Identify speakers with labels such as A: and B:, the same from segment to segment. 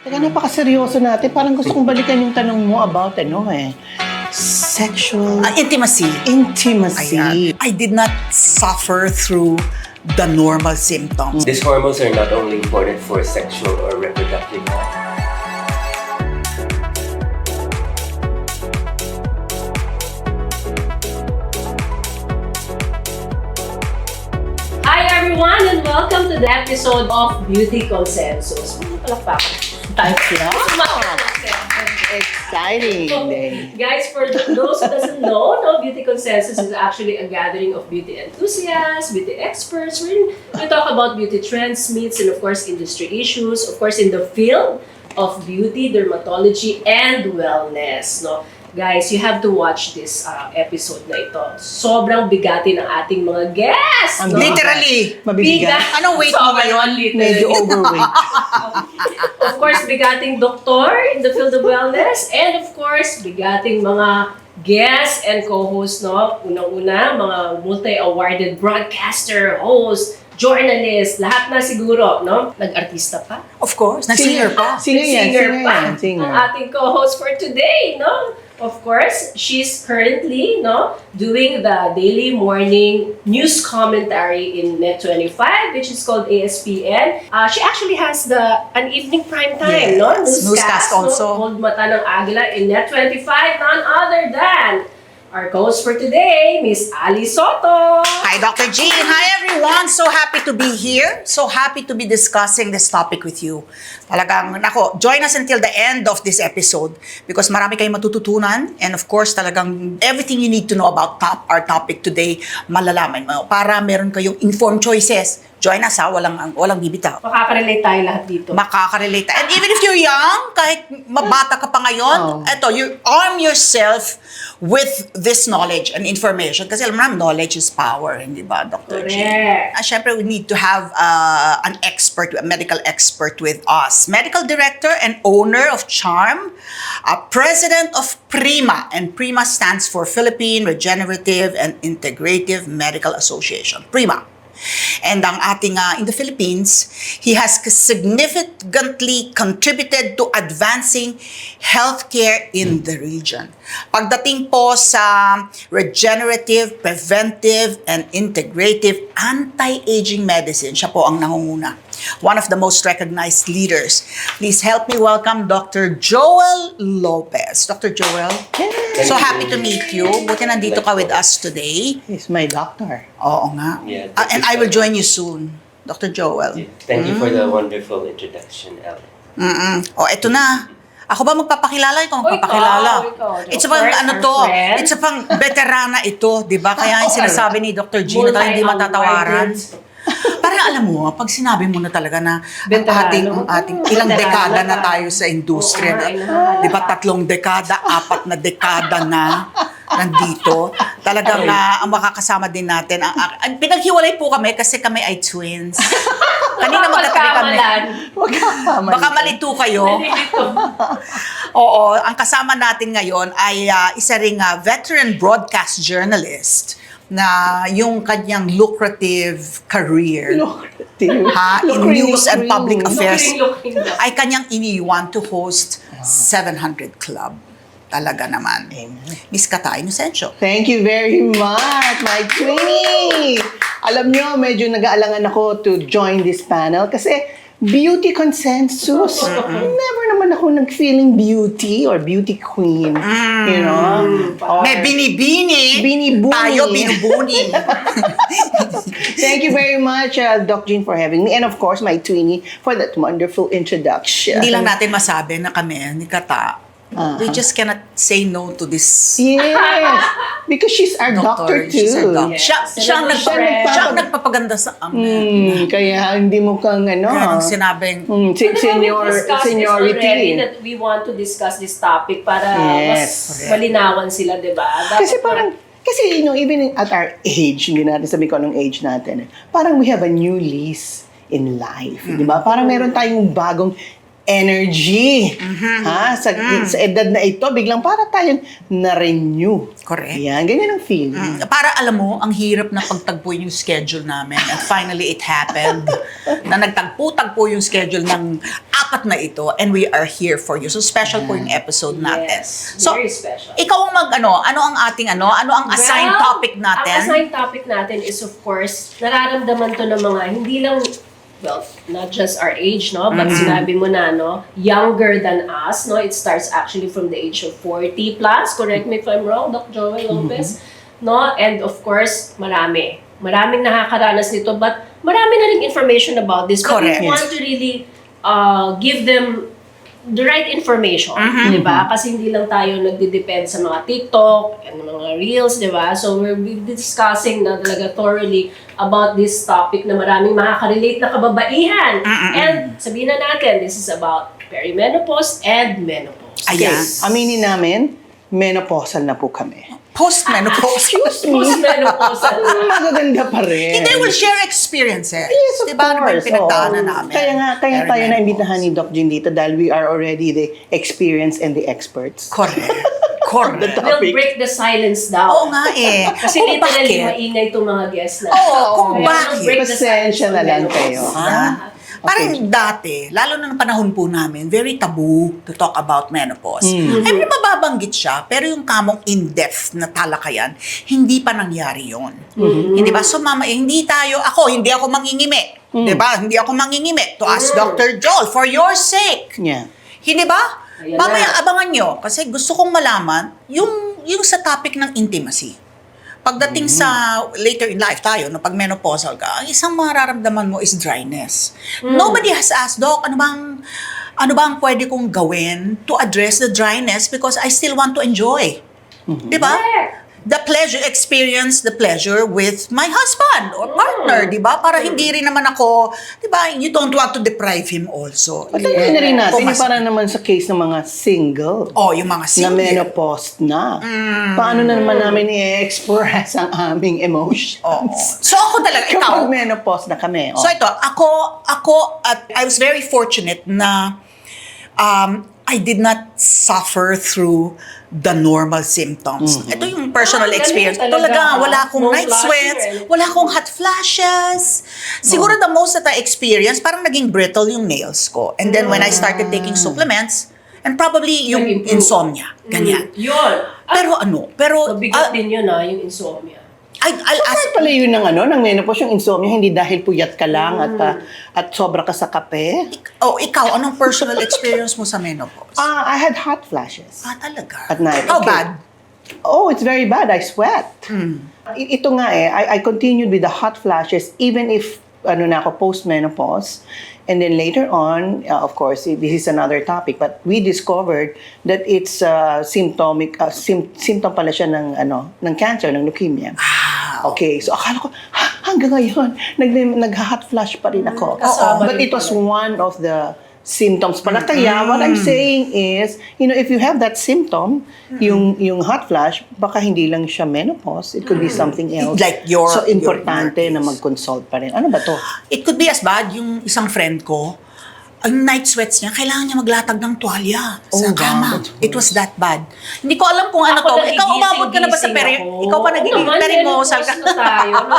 A: Teka, napakaseryoso natin. Parang gusto kong balikan yung tanong mo about, sexual...
B: Intimacy.
A: Intimacy.
B: Ayan. I did not suffer through the normal symptoms.
C: These hormones are not only important for sexual or reproductive health.
D: Hi everyone and welcome to the episode of Beauty Consensus. Palakpak.
A: Thank you.
D: So,
A: Exciting day.
D: guys, for those who doesn't know, Beauty Consensus is actually a gathering of beauty enthusiasts, beauty experts. We talk about beauty trends, myths, and of course industry issues. Of course, in the field of beauty, dermatology, and wellness. No? Guys, you have to watch this episode na ito. Sobrang bigati ng ating mga guests. No?
B: Literally.
A: Mabibigat.
B: Anong weight mo ngayon?
A: Medyo overweight.
D: Of course, bigating doktor in the field of wellness. And of course, bigating mga guests and co-hosts, no? Unang-una, mga multi-awarded broadcaster, host, journalist, lahat na siguro, no? Nag-artista pa.
B: Of course. Nag-singer pa.
A: Singer
D: pa.
A: Singer.
D: Ang ating co-host for today, no? Of course, she's currently, doing the daily morning news commentary in Net25, which is called ASPN. She actually has an evening prime time,
B: Yes, newscast also.
D: Hold Mata ng Agila in Net25, none other than our co-host for today, Miss Ali Sotto.
B: Hi, Dr. Jean. Hi, everyone. So happy to be here. So happy to be discussing this topic with you. Talagang, join us until the end of this episode because marami kayong matututunan and of course, talagang everything you need to know about our topic today, malalaman mo para meron kayong informed choices. Join us walang bibitaw.
D: Makaka-relate tayo lahat dito.
B: Makaka-relate. And even if you're young, kahit mabata ka pa ngayon, you arm yourself with this knowledge and information. Kasi alam mo, knowledge is power, hindi ba, Dr. G? Siyempre, we need to have an expert, a medical expert with us. Medical director and owner of Charm, president of PRIMA, and PRIMA stands for Philippine Regenerative and Integrative Medical Association. PRIMA. And ang ating, in the Philippines, he has significantly contributed to advancing healthcare in the region. Pagdating po sa regenerative, preventive, and integrative anti-aging medicine, siya po ang nangunguna. One of the most recognized leaders. Please help me welcome Dr. Joel Lopez. Dr. Joel, so happy to meet you. Buti nandito ka with us today.
A: He's my doctor.
B: Oo nga.
C: Yeah,
B: And I will join you soon, Dr. Joel.
C: Yeah. Thank you for the wonderful introduction, Ali.
B: Eto na. Ako ba magpapakilala? Ikaw magpapakilala.
D: Ikaw.
B: It's pang
D: Friend.
B: It's pang veterana ito, di ba? Kaya yung sinasabi ni Dr. G na talagang hindi matatawaran. Parang alam mo, pag sinabi mo na talaga na ang ating ilang dekada na tayo sa industriya. Di ba, 3 dekada, 4 na dekada na nandito. Talagang ang makakasama din natin. Pinaghiwalay po kami kasi kami ay twins. Kanina magkatabi kami. Baka malito kayo. Oo, ang kasama natin ngayon ay isa ring veteran broadcast journalist na yung kanyang lucrative career in news and public affairs ay kanyang iniwan to host 700 Club. Talaga naman. Miss Kata Inocencio.
A: Thank you very much, my Queenie! Alam nyo, medyo nag-aalangan ako to join this panel kasi beauty consensus. Never naman ako nag-feeling beauty or beauty queen. You know?
B: May binibini.
A: Binibuni.
B: Tayo binubuni.
A: Thank you very much, Doc Jean, for having me. And of course, my Tweenie, for that wonderful introduction.
B: Hindi lang natin masabi na kami ni Kata, we just cannot say no to this.
A: Yes, because she's our doctor too.
B: She's our doctor.
D: Yes.
B: Siya ang nagpapaganda sa amin.
A: Kaya hindi mo kang
B: Kaya nung sinabing,
A: seniority.
D: That we want to discuss this topic para
A: Yes,
D: mas malinawan sila, di ba?
A: Kasi even at our age, hindi natin sabi ko anong age natin, parang we have a new lease in life, di ba? Parang meron tayong bagong energy. Ha? Sa edad na ito, biglang para tayong na-renew.
B: Correct.
A: Yan, ganyan ang feeling.
B: Para alam mo, ang hirap na pagtagpo yung schedule namin. And finally, it happened. Na nagtagpo-tagpo yung schedule ng 4 na ito. And we are here for you. So, special po yung episode natin.
D: Yes,
B: So,
D: very special.
B: ikaw ang ano ang ating ano ang assigned
D: Well,
B: topic natin?
D: Ang assigned topic natin is, of course, nararamdaman to ng mga, hindi lang, well, not just our age, no? But sinabi mo na, no? Younger than us, no? It starts actually from the age of 40 plus. Correct me if I'm wrong, Doc Joel Lopez. No? And of course, maraming nakakaranas nito, but marami na ring information about this. But
B: Correct.
D: we want to really give them the right information, di ba? Kasi hindi lang tayo nagde-depend sa mga TikTok and mga Reels, di ba? So we're discussing na talaga thoroughly about this topic na maraming makaka-relate na kababaihan. And sabihin na natin, this is about perimenopause and menopause.
B: Ayan.
A: Aminin namin, menopausal na po kami.
B: Post-menopause.
A: Excuse me.
D: Postmenopausal.
A: Magaganda pa rin.
B: Hindi, we'll share experiences.
A: Yes, of
B: Diba? Ano ba yung
A: course.
B: pinagdaanan
A: Oo.
B: namin?
A: Kaya tayo na-imbitahan ni Doc Jean dito dahil we are already the experienced and the experts.
B: Correct. Correct.
A: The
D: We'll
A: topic.
D: break the silence down.
B: Oo nga eh.
D: Kasi
B: Kung
D: literally,
B: bakit?
D: maingay itong mga guests na.
B: Oo, kung
D: Kaya
B: bakit?
D: we'll break the silence
A: Pasensya na
D: on
A: lang
D: menopause.
A: kayo, ha?
B: Parang dati, lalo na ng panahon po namin, very taboo to talk about menopause. I mean, mababanggit siya, pero yung kamong in-depth na talakayan, hindi pa nangyari yon. Hindi ba? So, hindi ako mangingimi. Di ba? Hindi ako mangingimi to ask Dr. Joel for your sake.
A: Yeah.
B: Hindi ba?
D: Ayan
B: Mamaya
D: na.
B: abangan nyo, kasi gusto kong malaman yung sa topic ng intimacy. Pagdating sa later in life tayo, no, pag menopausal ka, ang isang mararamdaman mo is dryness. Nobody has asked, Doc, ano bang pwede kong gawin to address the dryness because I still want to enjoy. Di ba? Experience the pleasure with my husband or partner, di ba? Para hindi rin naman ako, di ba, you don't want to deprive him also.
A: Patayin na rin natin,
B: Pumas-
A: para naman sa case ng mga single.
B: Oh, yung mga
A: Na
B: single.
A: menopause na. Paano na naman namin i-express ang aming emotions?
B: Oo. So ako talaga, ikaw,
A: Kapag menopause na kami.
B: so ito, I was very fortunate na I did not suffer through the normal symptoms. Ito yung personal
D: ganun
B: experience.
D: talaga.
B: Talaga, wala akong
D: No
B: night
D: flashes
B: sweats,
D: or anything.
B: wala akong hot flashes. Siguro the most that I experienced, parang naging brittle yung nails ko. And then when I started taking supplements, and probably yung
D: Nag-improve.
B: insomnia. Ganyan.
D: Yun.
B: Pero,
D: Mabigat din yun yung insomnia.
B: I'll
A: Kaya
B: ask,
A: pala yun ng menopause, yung insomnia, hindi dahil puyat ka lang at sobra ka sa kape.
B: ikaw, anong personal experience mo sa menopause?
A: I had hot flashes.
B: Talaga?
A: At night.
B: How
A: Okay.
B: bad?
A: Oh, it's very bad. I sweat. Ito nga I continued with the hot flashes even if ako post-menopause. And then later on, of course, this is another topic, but we discovered that it's symptom pala siya ng cancer, ng leukemia. Okay, so akala ko, hanggang ngayon, nag-hot flash pa rin ako.
D: Kasama
A: But
D: rin
A: it was
D: pala.
A: one of the symptoms pala. Kaya what I'm saying is, if you have that symptom, yung hot flash, baka hindi lang siya menopause, it could be something else.
B: Like your-
A: So, importante
B: your
A: na mag-consult pa rin. Ano ba to?
B: It could be as bad, yung isang friend ko, ang night sweats niya, kailangan niya maglatag ng tuwalya sa
A: Oh,
B: kama.
A: God.
B: It was that bad. Hindi ko alam kung ano to. Ikaw umabot ka na ba sa Ikaw pa nagiging perimenopause ka?
D: Tayo, no?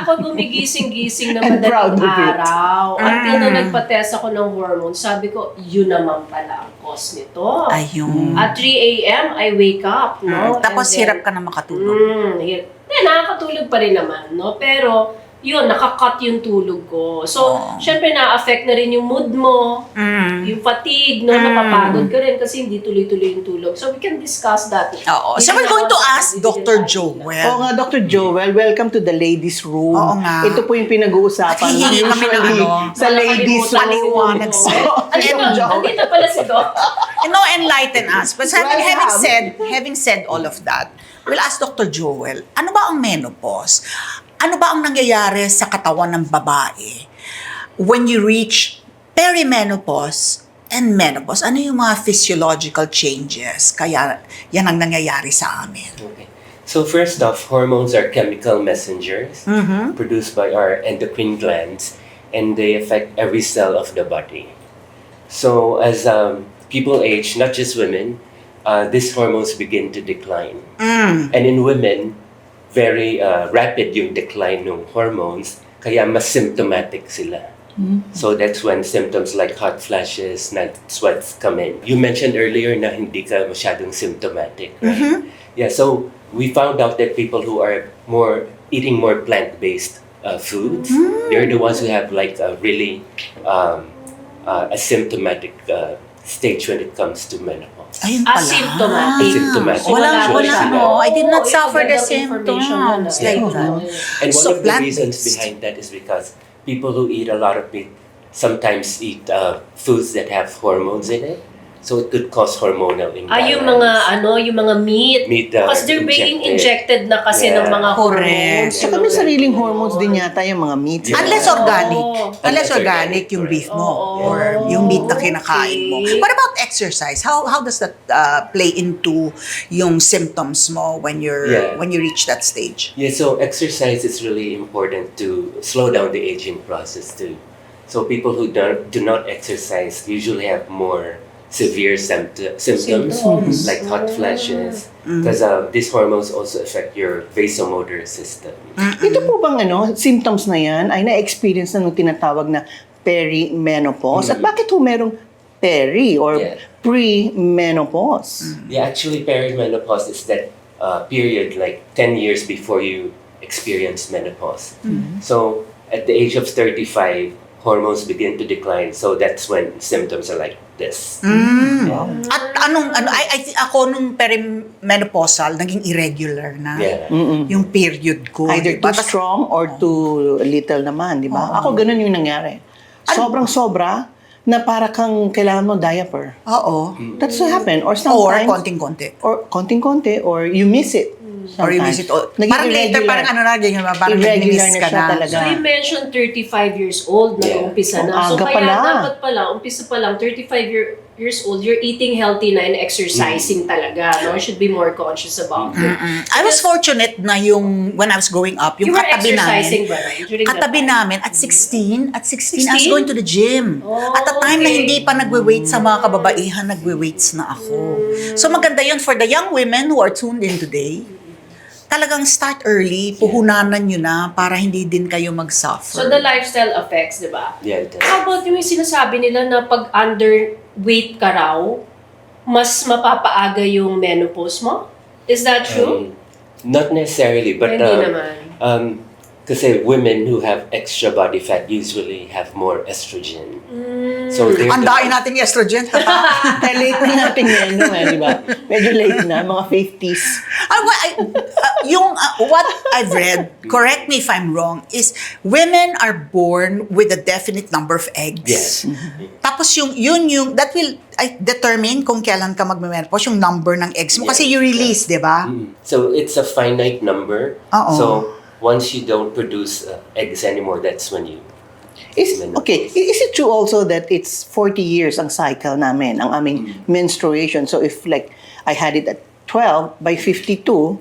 D: Ako gumigising-gising na
A: I'm proud
D: madaling
A: of it.
D: araw. Until na nagpa-test ako ng hormone, sabi ko, yun naman pala ang cause nito.
B: Ayun.
D: At 3 a.m., I wake up, no?
B: Tapos
D: And then,
B: hirap ka na makatulog.
D: Nakakatulog pa rin naman, no? Pero, yun, nakakat yung tulog ko. So, syempre na-affect na rin yung mood mo, yung fatigue, no? Napapagod ka rin kasi hindi tuloy-tuloy yung tulog. So, we can discuss that.
B: Oo. So we're going to ask Dr. Joel.
A: Oo nga, Dr. Joel, welcome to the ladies' room.
B: Oo nga.
A: Ito po yung pinag-uusapan.
B: Hihingi kami ng
A: usually sa ladies' room.
B: Paliwanag sa'yo.
D: Andito pala si Doc.
B: Enlighten us. But having said all of that, we'll ask Dr. Joel, ano ba ang menopause? Ano ba ang nangyayari sa katawan ng babae when you reach perimenopause and menopause? Ano yung mga physiological changes? Kaya yan ang nangyayari sa amin.
C: Okay. So first off, hormones are chemical messengers produced by our endocrine glands, and they affect every cell of the body. So as people age, not just women, these hormones begin to decline. And in women, very rapid yung decline ng hormones, kaya mas symptomatic sila. So that's when symptoms like hot flashes, night sweats come in. You mentioned earlier na hindi ka masyadong symptomatic, right? Yeah, so we found out that people who are eating more plant-based foods, they're the ones who have like a really asymptomatic stage when it comes to menopause.
B: Ayun pala.
D: Asymptomatic.
C: Asymptomatic.
B: Wala,
C: Usually
B: wala.
C: sila.
B: No, I did not
D: Oo,
B: suffer the
D: magandang information yun,
B: symptoms
D: ah.
B: like
C: Yeah.
B: that.
C: And one
B: So
C: of the reasons
B: plant-based.
C: behind that is because people who eat a lot of meat sometimes eat foods that have hormones in it. So it could cause hormonal imbalance.
D: Yung mga meat.
C: Meat,
D: Because they're being injected na kasi
C: Yeah.
D: ng mga
B: Correct.
D: hormones.
A: Tsaka may sariling hormones din yata yung mga meats.
C: Yeah.
B: Unless organic.
D: Oo.
B: Unless organic yung beef mo
D: Oo.
B: or yung meat na kinakain mo.
D: Okay.
B: What about exercise? How does that play into yung symptoms mo when
C: Yeah.
B: you reach that stage?
C: Yeah, so exercise is really important to slow down the aging process too. So people who do not exercise usually have more severe symptoms like hot flashes because these hormones also affect your vasomotor system.
A: Ito po bang symptoms na yan ay na-experience na nung tinatawag na perimenopause? At bakit ho merong peri or
C: Yeah.
A: pre-menopause?
C: Yeah, actually perimenopause is that period like 10 years before you experience menopause. So at the age of 35, hormones begin to decline. So that's when symptoms are like this.
B: At ako nung perimenopausal, naging irregular na.
C: Yeah.
B: Yung period ko.
A: Either
B: diba?
A: too strong or too little naman, di ba? Ako ganun yung nangyari. Sobrang-sobra na para kang kailangan mo diaper.
B: Oo.
A: That's what happened. Or
B: Or
A: sometimes...
B: konting-konti.
A: Or konting-konti, or you miss it.
B: Or you visit,
A: Naging
B: parang later,
A: irregular.
B: parang ganyan, parang
A: Irregular
B: nag-miss
A: na
B: ka
A: siya
B: na.
A: talaga.
D: So you mentioned 35 years old na
C: Yeah.
D: umpisa na.
A: Ang
D: So
A: aga
D: kaya
A: pala.
D: dapat pala, umpisa pa lang, 35 years old, you're eating healthy na and exercising talaga. No? You should be more conscious about it.
B: I was fortunate na when I was growing up, yung
D: You were
B: katabi
D: exercising
B: namin,
D: ba right, during that
B: katabi
D: time?
B: namin at 16, I was
D: 16?
B: going to the gym.
D: Oh,
B: At the time na
D: okay.
B: hindi pa nagwe-weight sa mga kababaihan, nagwe-weights na ako. So maganda yun for the young women who are tuned in today. Talagang start early, puhunanan nyo na para hindi din kayo mag-suffer.
D: So the lifestyle effects, di ba?
C: Yeah, it does.
D: How about yung sinasabi nila na pag underweight ka raw, mas mapapaaga yung menopause mo? Is that true?
C: Not necessarily, but
D: Hindi naman.
C: kasi women who have extra body fat usually have more estrogen. So they're
B: Andain natin yung estrogen.
A: Kaya late na natin yan, di ba? Medyo late na, mga 50s.
B: What I've read, correct me if I'm wrong, is women are born with a definite number of eggs.
C: Yes.
B: Tapos that will determine kung kailan ka magme-menopause, yung number ng eggs mo. Kasi you release, di ba?
C: So it's a finite number.
B: Oo.
C: So once you don't produce eggs anymore, that's when you
A: Is it true also that it's 40 years ang cycle namin, ang aming menstruation? So if like I had it at 12, by 52,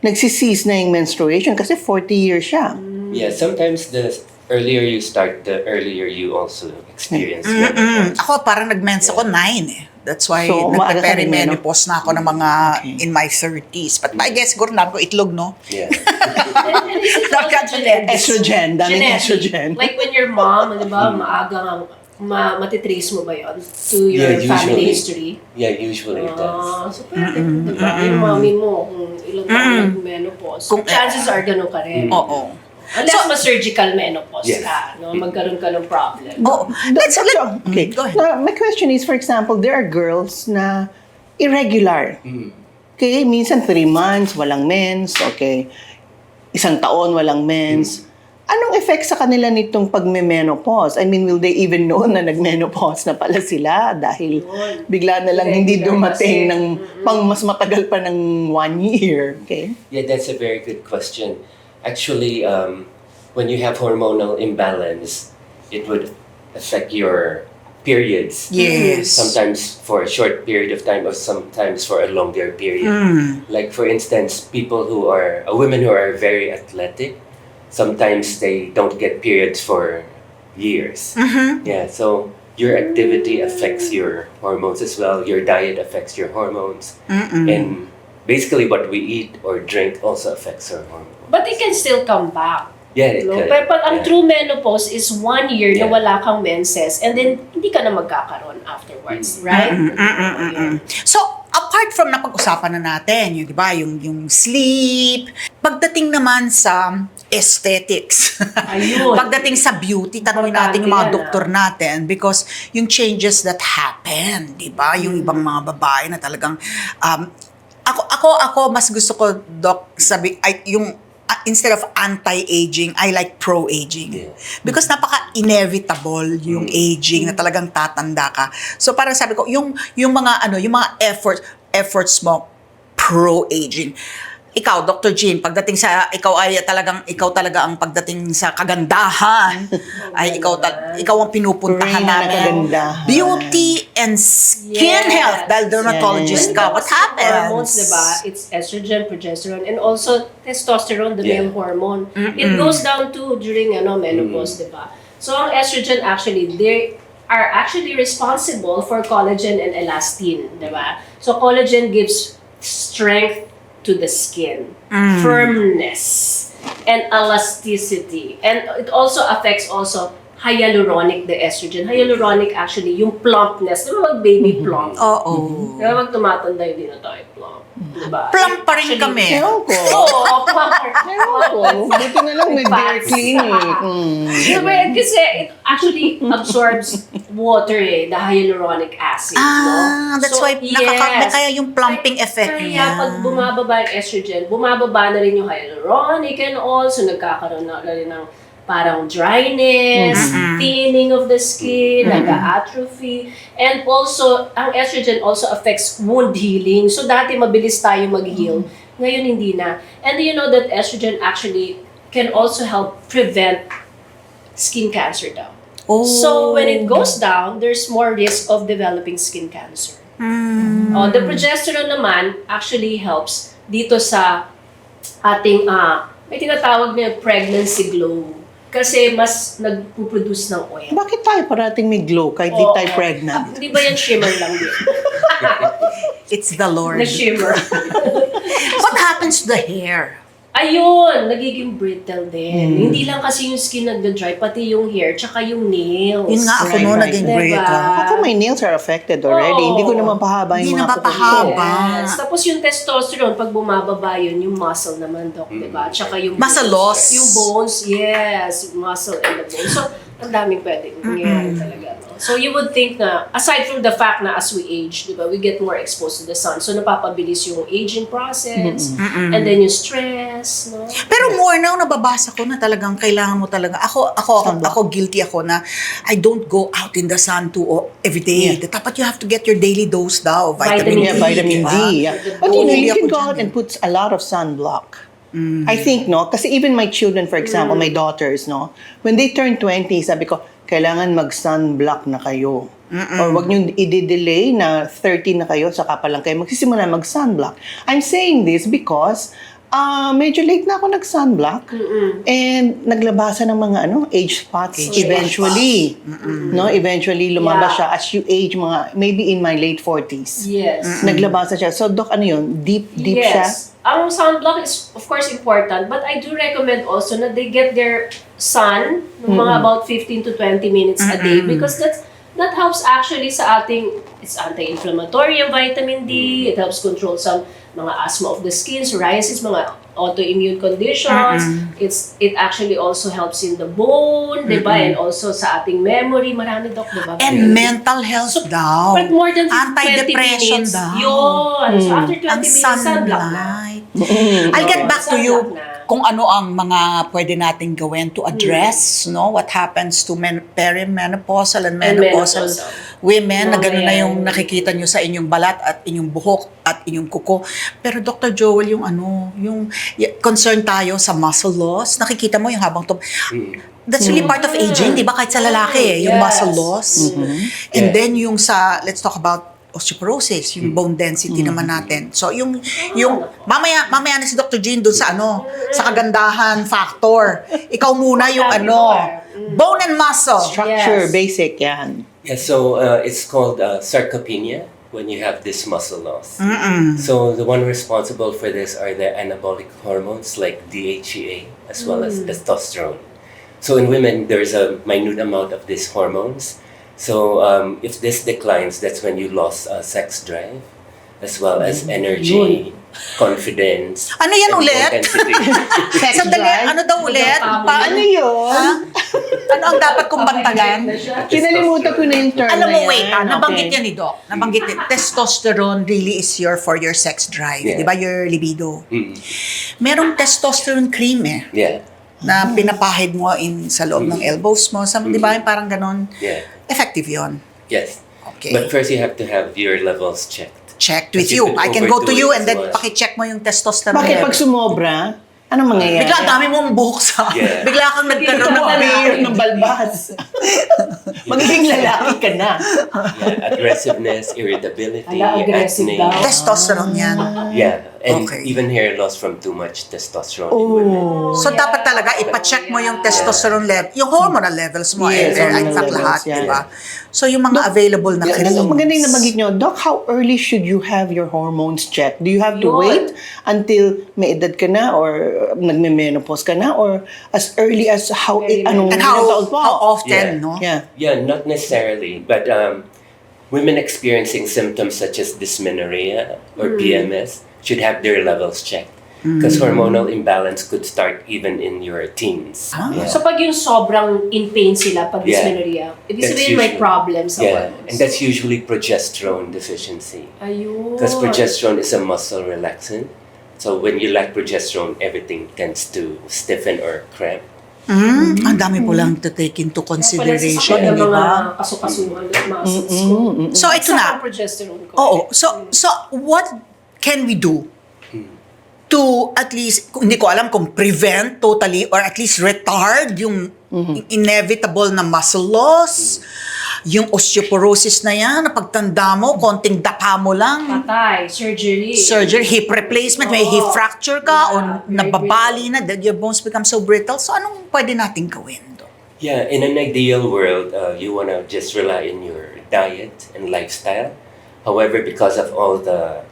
A: nagsiseize na yung menstruation kasi 40 years siya.
C: Yeah, sometimes the earlier you start, the earlier you also experience menopause.
B: Ako parang nag-mens ako 9 eh. That's why
A: So,
B: nagpe-perimenopause na ako ng mga in my 30s. But I guess siguro na ko itlog, no?
C: Yeah.
D: And is it also genetic?
A: Estrogen, daming
D: Genetic.
A: estrogen.
D: Like when your mom, di ba, maaga matitrace mo ba yun to your
C: Yeah,
D: family
C: usually.
D: history?
C: Yeah, usually it does.
D: So pwede, di ba? Yung mommy mo, kung ilang taon nag-menopause, chances are ganun ka rin.
B: Oo.
D: Unless ma-surgical menopause
C: Yes.
D: ka, no? Magkaroon ka ng problem.
B: Oh,
A: Okay.
B: Go ahead.
A: My question is, for example, there are girls na irregular. Okay, minsan 3 months, walang mens. Okay, 1 taon, walang mens. Anong effect sa kanila nitong pagme-menopause? I mean, will they even know na nag-menopause na pala sila dahil bigla na lang hindi
D: Irregular
A: dumating
D: kasi.
A: ng pang mas matagal pa ng 1 year? Okay?
C: Yeah, that's a very good question. Actually, when you have hormonal imbalance, it would affect your periods.
B: Yes.
C: Sometimes for a short period of time or sometimes for a longer period. Like for instance, women who are very athletic, sometimes they don't get periods for years. Yeah, so your activity affects your hormones as well. Your diet affects your hormones. And basically what we eat or drink also affects our hormones.
D: But it can still come back.
C: Yeah, it
D: No?
C: could.
D: But ang
C: Yeah.
D: true menopause is 1 year na
C: Yeah.
D: wala kang menses and then hindi ka na magkakaroon afterwards, right?
B: So, apart from napag-usapan na natin, yung, di ba, yung sleep, pagdating naman sa aesthetics,
D: Ayun.
B: pagdating sa beauty, tanongin natin yung mga doktor natin because yung changes that happen, di ba, yung ibang mga babae na talagang, ako mas gusto ko, Doc, instead of anti-aging, I like pro-aging.
C: Yeah.
B: Because napaka-inevitable yung aging na talagang tatanda ka. So parang sabi ko, yung mga efforts mo pro-aging. Ikaw, Dr. Jean, pagdating sa ikaw talaga ang pagdating sa kagandahan ay ikaw ang pinupuntahan
A: Reyna na
B: namin.
A: kagandahan.
B: Beauty and skin
D: Yes.
B: health dahil dermatologist ka. What
D: Hormones,
B: happens?
D: diba? It's estrogen, progesterone, and also testosterone, the
C: Yeah.
D: male hormone. It goes down to during menopause, diba? So ang estrogen actually, they are actually responsible for collagen and elastin, diba? So collagen gives strength to the skin, firmness, and elasticity. And it also affects hyaluronic, the estrogen. Hyaluronic actually, yung plumpness. Di ba baby plump?
B: Oo.
D: Di ba pag tumatanda, hindi na tayo plump. Diba?
B: Plump pa rin kami.
A: Ewan ko.
D: Oo, plump.
A: Ewan ko. Buti na lang may dear clinic.
D: Diba? Kasi it actually absorbs water the hyaluronic acid. No?
B: That's
D: So,
B: why
D: yes.
B: kaya yung plumping effect
D: Kaya
B: niya.
D: pag bumababa yung estrogen, bumababa na rin yung hyaluronic and also nagkakaroon na rin ng parang dryness, thinning of the skin, nag-atrophy, and also, ang estrogen also affects wound healing. So dati mabilis tayo mag-heal, ngayon hindi na. And you know that estrogen actually can also help prevent skin cancer daw.
B: Oh.
D: So when it goes down, there's more risk of developing skin cancer. The progesterone naman actually helps dito sa ating, may tinatawag na pregnancy glow. Kasi mas nagpuproduce ng oil.
A: Bakit tayo parating may glow kahit di
D: Oo.
A: tayo pregnant?
D: Hindi ba yan shimmer lang din?
B: It's the Lord.
D: Na-shimmer.
B: What happens to the hair?
D: Ayun, nagiging brittle din. Hindi lang kasi yung skin nagda-dry, pati yung hair, tsaka yung nails.
B: Yun nga ako
A: Right,
B: noon
A: right.
B: naging
D: Diba?
B: brittle.
A: Ako my nails are affected already.
D: Oo.
A: Hindi ko na mapahaba
B: Hindi
A: yung
B: na
A: mga kuko ko.
B: mapahaba.
D: Yes. Tapos yung testosterone, pag bumababa yun, yung muscle naman, Doc, diba? Tsaka yung
B: Muscle
D: bones.
B: loss.
D: Yung bones, yes. Yung muscle and the bones. So, ang daming pwedeng mangyayari talaga. No? So, you would think na, aside from the fact na as we age, diba, we get more exposed to the sun. So, napapabilis yung aging process. And then yung stress, no?
B: Pero more now, nababasa ko na talagang kailangan mo talaga. Ako guilty ako na I don't go out in the sun every day. Dapat you have to get your daily dose daw. Vitamin D.
A: Yeah, vitamin
B: diba?
A: D. Yeah. But you know,
B: Hindi
A: you can
B: ako
A: go out
B: dyan
A: and put a lot of sunblock. I think, no? Kasi even my children, for example, my daughters, no? When they turn 20, sabi ko, kailangan mag-sunblock na kayo. Or wag nyo i-delay na 30 na kayo, saka pa lang kayo magsisimula mag-sunblock. I'm saying this because medyo late na ako nag-sunblock and naglabasan ng mga age spots eventually. No, eventually lumabas siya as you age, mga maybe in my late 40s.
D: Yes.
A: Naglabasa siya. So, Doc, ano yun? Deep siya?
D: Yes. Ang sunblock is of course important, but I do recommend also na they get their sun ng mga about 15 to 20 minutes a day because that helps actually sa ating, it's anti-inflammatory yung vitamin D, it helps control some mga asthma of the skin, psoriasis, mga autoimmune conditions. It actually also helps in the bone, diba? And also sa ating memory, marami, Doc, diba?
B: And mental health daw.
D: But more than 20
B: Anti-depression
D: minutes,
B: daw.
D: yun. So after 20
B: Ang
D: minutes, sunblock na.
B: sunlight. I'll get back to you
D: Sunblock na.
B: kung ano ang mga pwede nating gawin to address what happens to perimenopausal and menopausal
D: menopausal.
B: women na gano'n na
D: Mamaya.
B: yung nakikita nyo sa inyong balat at inyong buhok at inyong kuko. Pero Dr. Joel, yung concern tayo sa muscle loss, nakikita mo yung habang that's really part of aging, di ba? Kahit sa lalaki, yung
D: Yes.
B: muscle loss. And
C: Yeah.
B: then yung let's talk about osteoporosis, yung bone density naman natin. So yung mamaya na si Dr. Jean dun sa sa kagandahan factor. Ikaw muna yung bone and muscle.
A: Structure,
D: Yes.
A: basic yan.
C: Yeah, so it's called sarcopenia when you have this muscle loss. So the one responsible for this are the anabolic hormones like DHEA as well as testosterone. So in women, there's a minute amount of these hormones. So if this declines, that's when you lost sex drive as well as energy, confidence,
B: Ano yan
C: and
B: ulit?
C: intensity.
A: Sex
B: Sandali,
A: drive?
B: ano daw ulit?
A: Ano yun?
B: Ha? Ano ang dapat kong bantayan?
A: Kinalimutan ko na yung term
B: Alam
A: na
B: mo,
A: yan.
B: wait, nabanggit
A: Okay.
B: yan ni Doc. Nabanggit yan. Testosterone really is for your sex drive.
C: Yeah.
B: Di ba? Your libido.
C: Mm.
B: Merong testosterone cream
C: Yeah,
B: na pinapahid mo sa loob ng elbows mo. Di ba? Yung parang ganon.
C: yeah,
B: Effective yon.
C: yes.
B: Okay.
C: But first, you have to have your levels checked.
B: Checked with
C: Kasi
B: you.
C: could
B: I can go to
C: overdo
B: you
C: it
B: and
C: as
B: then
C: well.
B: pakicheck mo yung testosterone
A: Bakit
B: level.
A: pag sumobra, anong mangyayari?
B: Bigla, dami mong buhok sa...
C: Yeah.
B: Bigla kang nagkaroon ng
A: Beer ng balbas. Magiging lalaki ka na.
C: Yeah, aggressiveness, irritability,
D: Ala, aggressive
C: acne.
D: daw.
B: testosterone yan.
C: Yeah, and
B: Okay.
C: even hair loss from too much testosterone in women.
B: So, dapat talaga ipacheck mo yung testosterone level, yung hormonal levels mo,
A: Yes,
B: in
A: hormonal
B: fact,
A: levels,
B: lahat,
A: yeah.
B: di ba? So, yung mga available na creams.
A: Maganda yung nabanggit nyo. Doc, how early should you have your hormones checked? Do you have to
D: Yun.
A: wait until may edad ka na or nagme-menopause ka na or as early as how
D: Very
A: anong
B: And
A: ilang taon po?
B: how often,
C: Yeah.
B: no?
A: Yeah.
C: Yeah, not necessarily, but women experiencing symptoms such as dysmenorrhea or PMS should have their levels checked. Because hormonal imbalance could start even in your teens.
B: Ah.
C: Yeah.
D: So pag yung sobrang in pain sila pag
C: Yeah.
D: dysmenorrhea, ibig
C: That's
D: sabihin may
C: usually-
D: problems sa
C: Yeah,
D: hormones.
C: and that's usually progesterone deficiency.
D: Ayun.
C: Because progesterone is a muscle relaxant. So when you lack progesterone, everything tends to stiffen or cramp.
B: Ang dami po lang to take into consideration,
D: Kaya pala
B: di
D: sa mga
B: ba?
D: kasukasuhan at muscles ko.
B: So, ito
D: Sa
B: na.
D: progesterone ko.
B: Oo. So, what can we do to at least, hindi ko alam kung prevent totally or at least retard yung inevitable na muscle loss, yung osteoporosis na yan, na pagtanda mo, konting dapa mo lang,
D: Patay, surgery.
B: hip replacement, may hip fracture ka, o
D: Yeah,
B: nababali na, that your bones become so brittle. So, anong pwede natin gawin?
C: Yeah, in an ideal world, you want to just rely on your diet and lifestyle. However, because of all the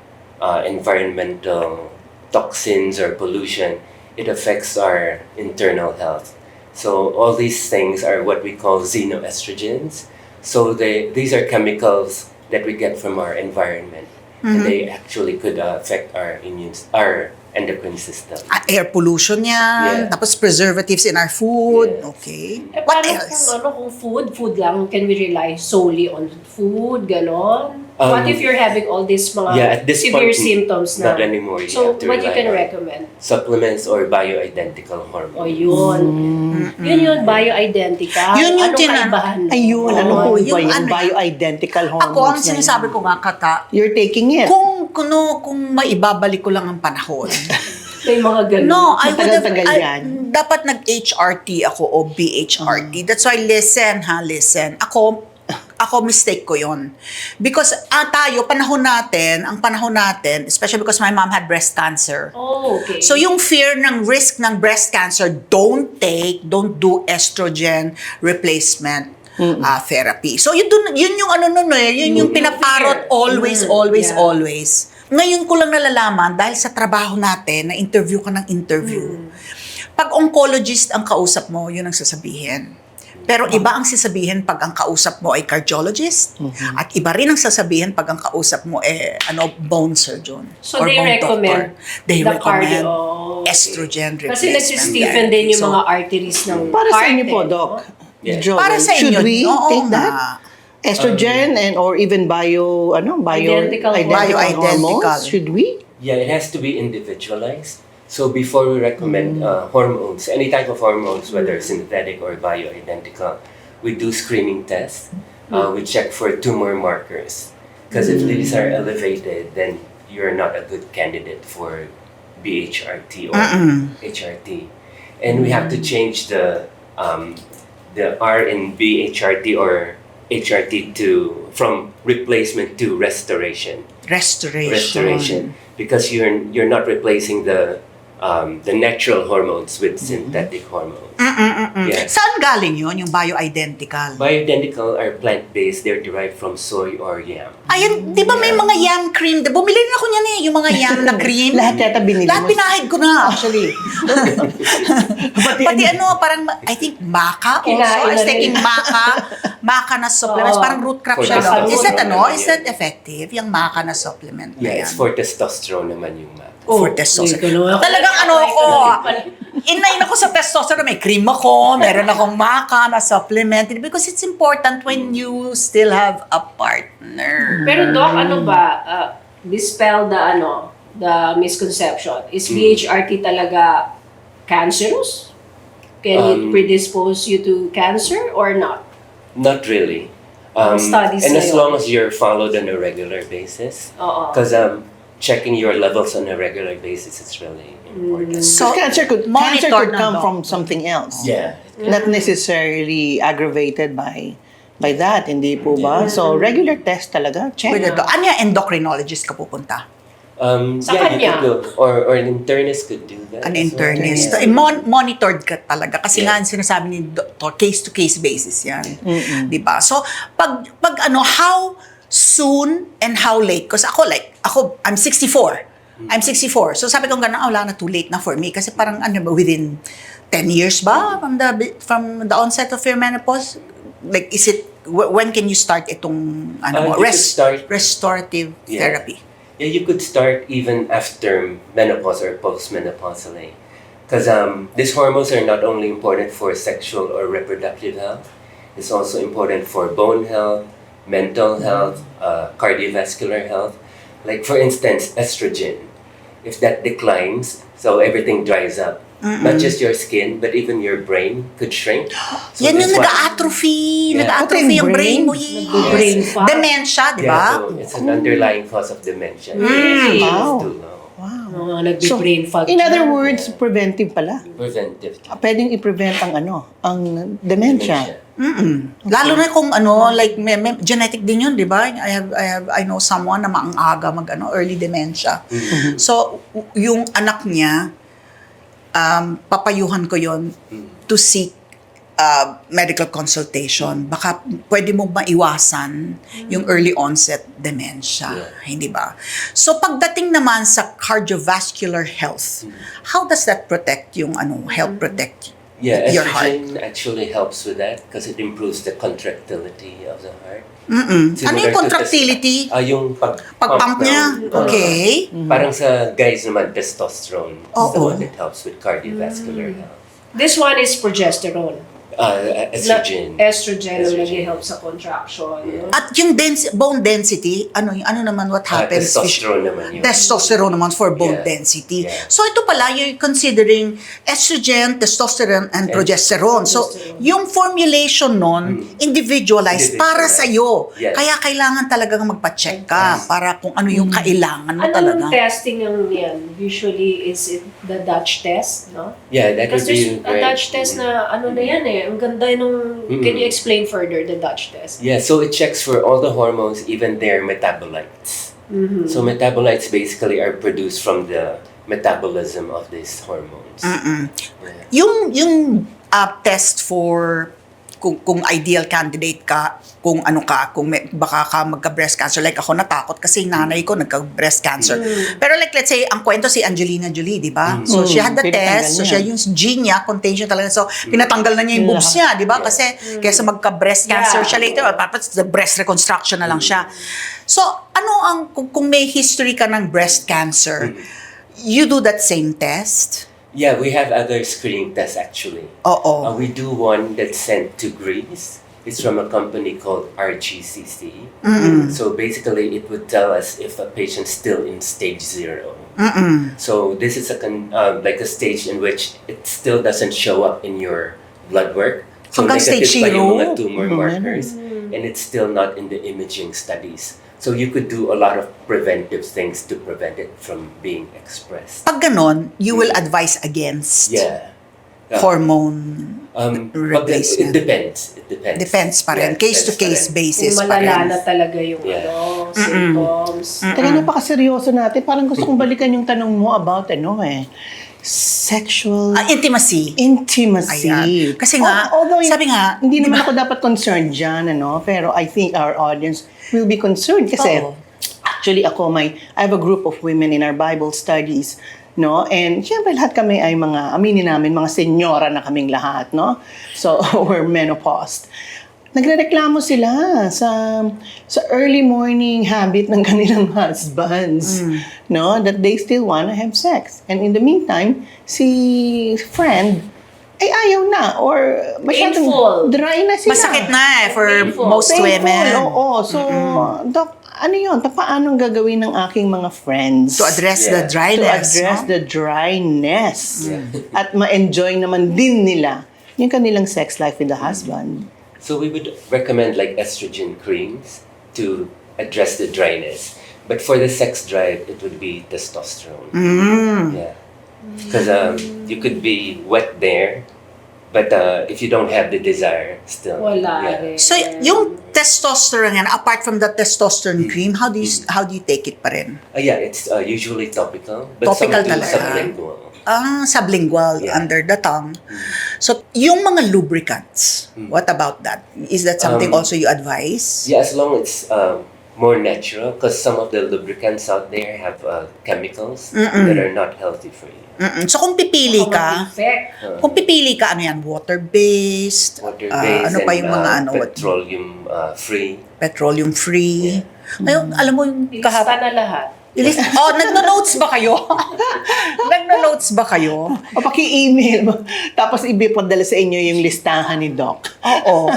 C: environmental toxins or pollution, it affects our internal health. So all these things are what we call xenoestrogens. So these are chemicals that we get from our environment, and they actually could affect our endocrine system.
B: Air pollution yan,
C: Yeah.
B: tapos preservatives in our food.
C: Yes.
B: Okay. What
D: What
B: else?
D: Kung food lang, can we rely solely on food, ganon? What if you're having all these mga
C: Yeah, at this
D: severe
C: point,
D: symptoms na?
C: not anymore. You
D: So,
C: have to
D: what you
C: rely
D: can
C: on
D: recommend?
C: supplements or bioidentical hormones.
D: O yun. Yun, bioidentical.
B: Yun yung
D: Anong kaibahan?
A: Ayun, ano
B: Oo,
A: po ba
B: yung
A: yung
B: ano-
A: bioidentical hormones
B: Ako, ang
A: na yun?
B: sinasabi ko nga, Kata,
A: You're taking it.
B: kung maibabalik ko lang ang panahon.
D: May mga ganon.
B: No, I would have,
A: Matagal-tagal yan.
B: dapat nag-HRT ako o BHRT. That's why listen. Ako mistake ko yon. Because tayo, ang panahon natin, especially because my mom had breast cancer.
D: Oh, okay.
B: So yung fear ng risk ng breast cancer, don't do estrogen replacement therapy. So yun yung yun yung pinaparot
D: fear.
B: always.
D: Yeah.
B: Ngayon ko lang nalalaman dahil sa trabaho natin, na interview ka ng interview. Pag oncologist ang kausap mo, yun ang sasabihin. Pero iba ang sasabihin pag ang kausap mo ay cardiologist, at iba rin ang sasabihin pag ang kausap mo ay bone surgeon
D: So
B: or
D: they
B: bone
D: recommend
B: doctor. They
D: the
B: recommend
D: cardio. Okay.
B: estrogen replacement.
D: Kasi nagsistiffen din yung
B: So,
D: mga arteries ng
A: Para sa
D: heart,
A: inyo po,
D: eh,
A: Doc.
D: no?
C: Yeah.
A: Joel,
B: Para sa
A: should
B: inyo,
A: we
B: oo
A: take
B: nga.
A: that? Estrogen and or even
D: Identical
B: Bioidentical.
A: hormones? Should we?
C: Yeah, it has to be individualized. So before we recommend hormones, any type of hormones, whether synthetic or bioidentical, we do screening tests. We check for tumor markers. Because if these are elevated, then you're not a good candidate for BHRT or HRT. And we have to change the R in BHRT or HRT from replacement to restoration.
B: Restoration.
C: Because you're not replacing the the natural hormones with synthetic hormones. Yeah.
B: Saan galing yun, yung bioidentical?
C: Bioidentical are plant-based. They're derived from soy or yam.
B: Ayun, di ba may mga yam cream? Bumili rin ako niyan eh, yung mga yam na cream.
A: Lahat yata binili
B: Lahat
A: mo.
B: pinahid ko na, actually. Pati parang, I think, maca also.
D: Kinain
B: I was
D: na rin.
B: taking maca na supplements.
D: Oo.
B: Parang root crop
C: For
B: siya. No? Is that,
C: testosterone.
B: is that effective, yung maca na supplement na
C: Yeah,
B: yan?
C: it's for testosterone naman yung maca.
B: For testosterone.
D: Talagang
B: Talagang inain ako sa testosterone. May cream ako, meron akong maca na supplement. Because it's important when you still have a partner.
D: Pero Doc, ano ba, dispel the misconception. Is BHRT talaga cancerous? Can it predispose you to cancer or not?
C: Not really.
D: Studies
C: and
D: na
C: as
D: yun.
C: long as you're followed on a regular basis,
D: Oo.
C: because checking your levels on a regular basis is really important.
B: So,
A: Cancer could
B: monitored na,
A: come
B: Doc.
A: from something else.
C: Yeah.
A: Not necessarily aggravated by that, hindi po ba? So, regular test talaga, check.
B: Pwede to. Ano yung endocrinologist ka pupunta?
D: Sa
C: yeah,
D: kanya.
C: you could go. Or an internist could do that.
B: An
C: as well.
B: internist. Monitored ka talaga. Kasi nga, sinasabi ni doctor, case-to-case basis yan. Diba? So, pag how soon and how late? Because I'm 64. I'm 64. So sabi ko gano'n, wala na, too late na for me. Kasi parang within 10 years ba from the onset of your menopause? Like, is it, when can you start itong
C: You could start-
B: restorative
C: Yeah.
B: therapy?
C: Yeah, you could start even after menopause or postmenopausally. Because these hormones are not only important for sexual or reproductive health, it's also important for bone health, mental health, cardiovascular health. Like for instance, estrogen. If that declines, so everything dries up. Not just your skin, but even your brain could shrink. So
B: Yan yung
C: that's why-
B: nag-atrophy.
C: Yeah.
B: Nag-atrophy yung brain mo.
D: Brain
B: Yes.
D: fog.
B: Dementia, di
C: Yeah,
B: ba?
C: so it's an underlying cause of dementia.
D: Really?
A: Wow.
C: It's too low.
D: Nagbe-brain fog.
A: In other
D: siya.
A: words, preventive pala.
C: Preventive.
A: Pwedeng i-prevent ang dementia.
B: Lalo na kung like may genetic din yun, di ba? I know someone na maaga early dementia. So yung anak niya, papayuhan ko yon to seek medical consultation. Baka pwede mo maiwasan yung early onset dementia, hindi ba? So pagdating naman sa cardiovascular health, how does that protect yung help protect
C: Yeah,
B: your heart?
C: estrogen actually helps with that because it improves the contractility of the heart.
B: Ano
C: Similar
B: yung
C: to
B: contractility?
C: yung
B: Pag-pump niya? Okay.
C: Parang sa guys naman, testosterone is the
B: Oo.
C: one that helps with cardiovascular health.
D: This one is progesterone.
C: Estrogen.
D: Estrogen ang
C: Estrogen.
D: nag-help sa contraction. no?
B: At yung bone density, ano naman what happens?
C: Testosterone naman yun.
B: Testosterone naman for bone
C: Yeah.
B: density.
C: Yeah.
B: So ito pala, you're considering estrogen, testosterone, and progesterone. So yung formulation nun, individualized para sa'yo.
C: Yes.
B: Kaya kailangan talagang magpa-check ka para kung ano yung kailangan mo
D: Anong
B: talaga.
D: testing ang yan? Usually, is it the Dutch test, no?
C: Yeah, that would
D: Because there's
C: be
D: a Dutch test na na yan eh. Ang ganda nung, can you explain further the Dutch test?
C: Yeah, so it checks for all the hormones, even their metabolites. So metabolites basically are produced from the metabolism of these hormones. Yeah.
B: Yung test for kung ideal candidate ka, kung baka ka magka-breast cancer. Like ako natakot kasi nanay ko nagka-breast cancer. Pero like let's say, ang kwento si Angelina Jolie, di ba? So she had the
A: Pinatanggal
B: test, so
A: niya.
B: siya yung gene niya, contagion talaga. So pinatanggal na niya yung boobs niya, di ba? Kasi kaysa magka-breast cancer siya later, tapos the breast reconstruction na lang siya. So kung may history ka ng breast cancer, you do that same test?
C: Yeah, we have other screening tests actually.
B: Oo.
C: We do one that's sent to Greece. It's from a company called RGCC. So basically, it would tell us if a patient's still in stage 0. So this is like a stage in which it still doesn't show up in your blood work. So
B: Hanggang
C: negative
B: stage
C: pa yung
B: 0?
C: mga tumor markers, and it's still not in the imaging studies. So you could do a lot of preventive things to prevent it from being expressed.
B: Pag ganon, you will advise against
C: Yeah.
B: hormone
C: It
B: replacement.
C: depends. It depends.
B: Depends pa rin.
C: Yeah,
B: Case-to-case
C: depends
B: basis
D: Kung
B: pa
D: malala
B: rin.
D: na talaga yung
C: Yeah.
D: symptoms.
A: Teka, napakaseryoso natin. Parang gusto kong balikan yung tanong mo about sexual
B: Intimacy.
A: intimacy.
B: Ayan. Kasi nga,
A: Although,
B: sabi nga,
A: hindi
B: di
A: naman
B: ba?
A: ako dapat concerned dyan, pero I think our audience will be concerned kasi
B: Oo.
A: actually I have a group of women in our Bible studies, no? And syempre lahat kami ay aminin namin, mga senyora na kaming lahat, no? So, we're menopaused. Nagrereklamo sila sa early morning habit ng kanilang husbands, no? That they still want to have sex. And in the meantime, si friend ay ayaw na or masyadong
D: Painful.
A: dry na sila.
B: Masakit na for
D: Painful.
B: most women.
A: Oo. So, Doc, ano yun? Paano gagawin ng aking mga friends?
B: To address
C: Yeah.
B: the
A: To
B: dryness.
A: address
B: no?
A: the dryness.
C: Yeah.
A: At ma-enjoy naman din nila yung kanilang sex life with the husband.
C: So we would recommend like estrogen creams to address the dryness. But for the sex drive, it would be testosterone. Yeah. Because you could be wet there, but if you don't have the desire, still.
D: Wala
C: Yeah.
D: rin.
B: So, yung testosterone yan, apart from the testosterone cream, how do you take it pa rin?
C: Yeah, it's usually topical, but
B: Topical
C: some do
B: talaga.
C: sublingual.
B: Sublingual,
C: Yeah.
B: under the tongue. So, yung mga lubricants, what about that? Is that something also you advise?
C: Yeah, as long as it's more natural, because some of the lubricants out there have chemicals that are not healthy for you.
B: So, kung pipili
D: Baka
B: ka,
D: mag-infect.
B: kung pipili ka, ano yan, water-based,
C: Water-based
B: ano pa yung mga
C: petroleum-free.
B: petroleum-free. Ngayon, alam mo yung
D: Ilista na lahat.
B: nagno-notes ba kayo? Nagno-notes ba kayo?
A: O paki-email mo. Tapos ibipadala sa inyo yung listahan ni Doc.
B: Oo.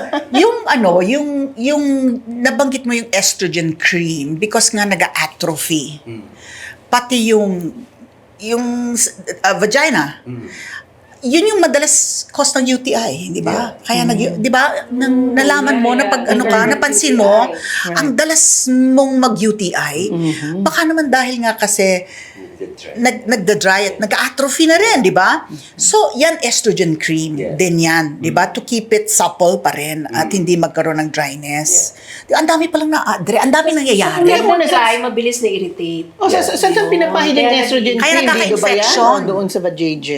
B: Yung nabanggit mo yung estrogen cream because nga nag-atrophy. Pati yung vagina. Yun yung madalas cause ng UTI, di ba? Kaya di ba, nang nalaman mo na pag napansin mo, ang dalas mong mag-UTI, baka naman dahil nga kasi nagda-dry at nag-atrophy na rin, di ba? So, yan estrogen cream din yan, di ba? To keep it supple pa rin at hindi magkaroon ng dryness. Ang dami palang ang dami nangyayari.
D: Kung nag-try, mabilis na irritate.
A: O, saan kang pinapahid yung estrogen
B: Kaya
A: cream? Dito ba yan?
B: nagkaka-infection.
A: O doon sa JJ?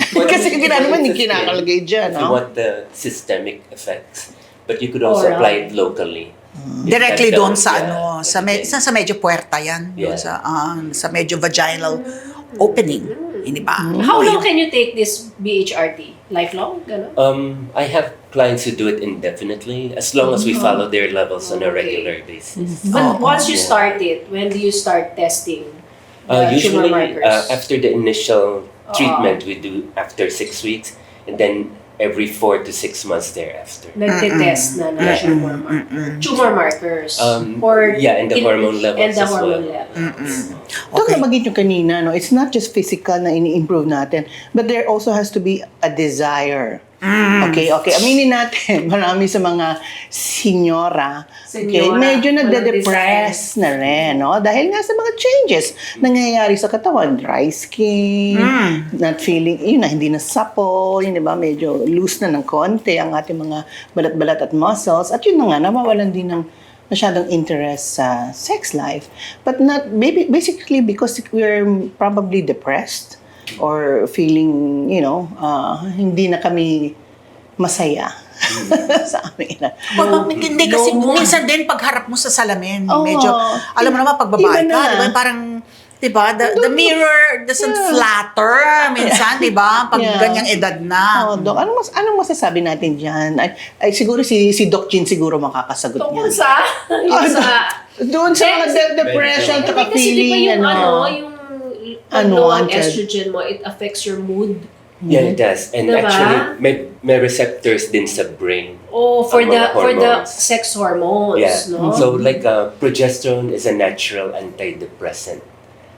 A: Kasi
C: Well,
A: naman yung
C: it's still,
A: kinakalagay dyan,
C: if you
A: no?
C: want the systemic effects, but you could also apply it locally.
B: Directly
C: If that
B: doon
C: does,
B: sa
C: yeah,
B: sa medyo puerta yan, doon
C: Yeah.
B: sa medyo vaginal opening, hindi ba?
D: How long can you take this BHRT? Lifelong? Ganun?
C: I have clients who do it indefinitely as long as we follow their levels on a regular basis.
D: But once you start it, when do you start testing the tumor
C: Usually,
D: markers?
C: after the initial treatment, we do after 6 weeks, and then every 4 to 6 months thereafter.
D: Nagte-test na ng tumor markers.
C: And the hormone levels
D: And the
C: as
D: hormone
C: well.
D: levels.
A: Doc, nabagit yung kanina, no? It's not just physical na ini-improve natin, but there also has to be a desire. Okay. Aminin natin, marami sa mga senyora, medyo nagde-depress na rin, no? Dahil nga sa mga changes nangyayari sa katawan, dry skin, not feeling, hindi na supple, di ba? Medyo loose na ng konti ang ating mga balat-balat at muscles. At yun na nga, nawawalan din ng masyadong interest sa sex life. But not, basically because we're probably depressed or feeling, hindi na kami masaya sa amin.
B: Hindi kasi minsan din pagharap mo sa salamin,
A: Oo.
B: medyo, alam mo naman, pag babae
A: Iba
B: ka,
A: na.
B: di ba, parang, di ba, the mirror doesn't flatter minsan, di ba, pag ganyang edad na.
A: Oh, Doc, anong masasabi natin diyan? Ay siguro si Doc Jean siguro makakasagot
D: Tungkol
A: niyan.
D: sa... yung sa...
A: Doon sa mga depression at
D: Kasi di ba
A: feeling,
D: yung yung low ang
A: Unwanted.
D: estrogen mo, it affects your mood.
C: Yeah, it does. And
D: Diba?
C: actually, may receptors din sa brain.
D: Oh, for
C: Ang
D: the
C: mga
D: for the
C: hormones.
D: sex hormones,
C: Yeah.
D: no?
C: So like progesterone is a natural antidepressant.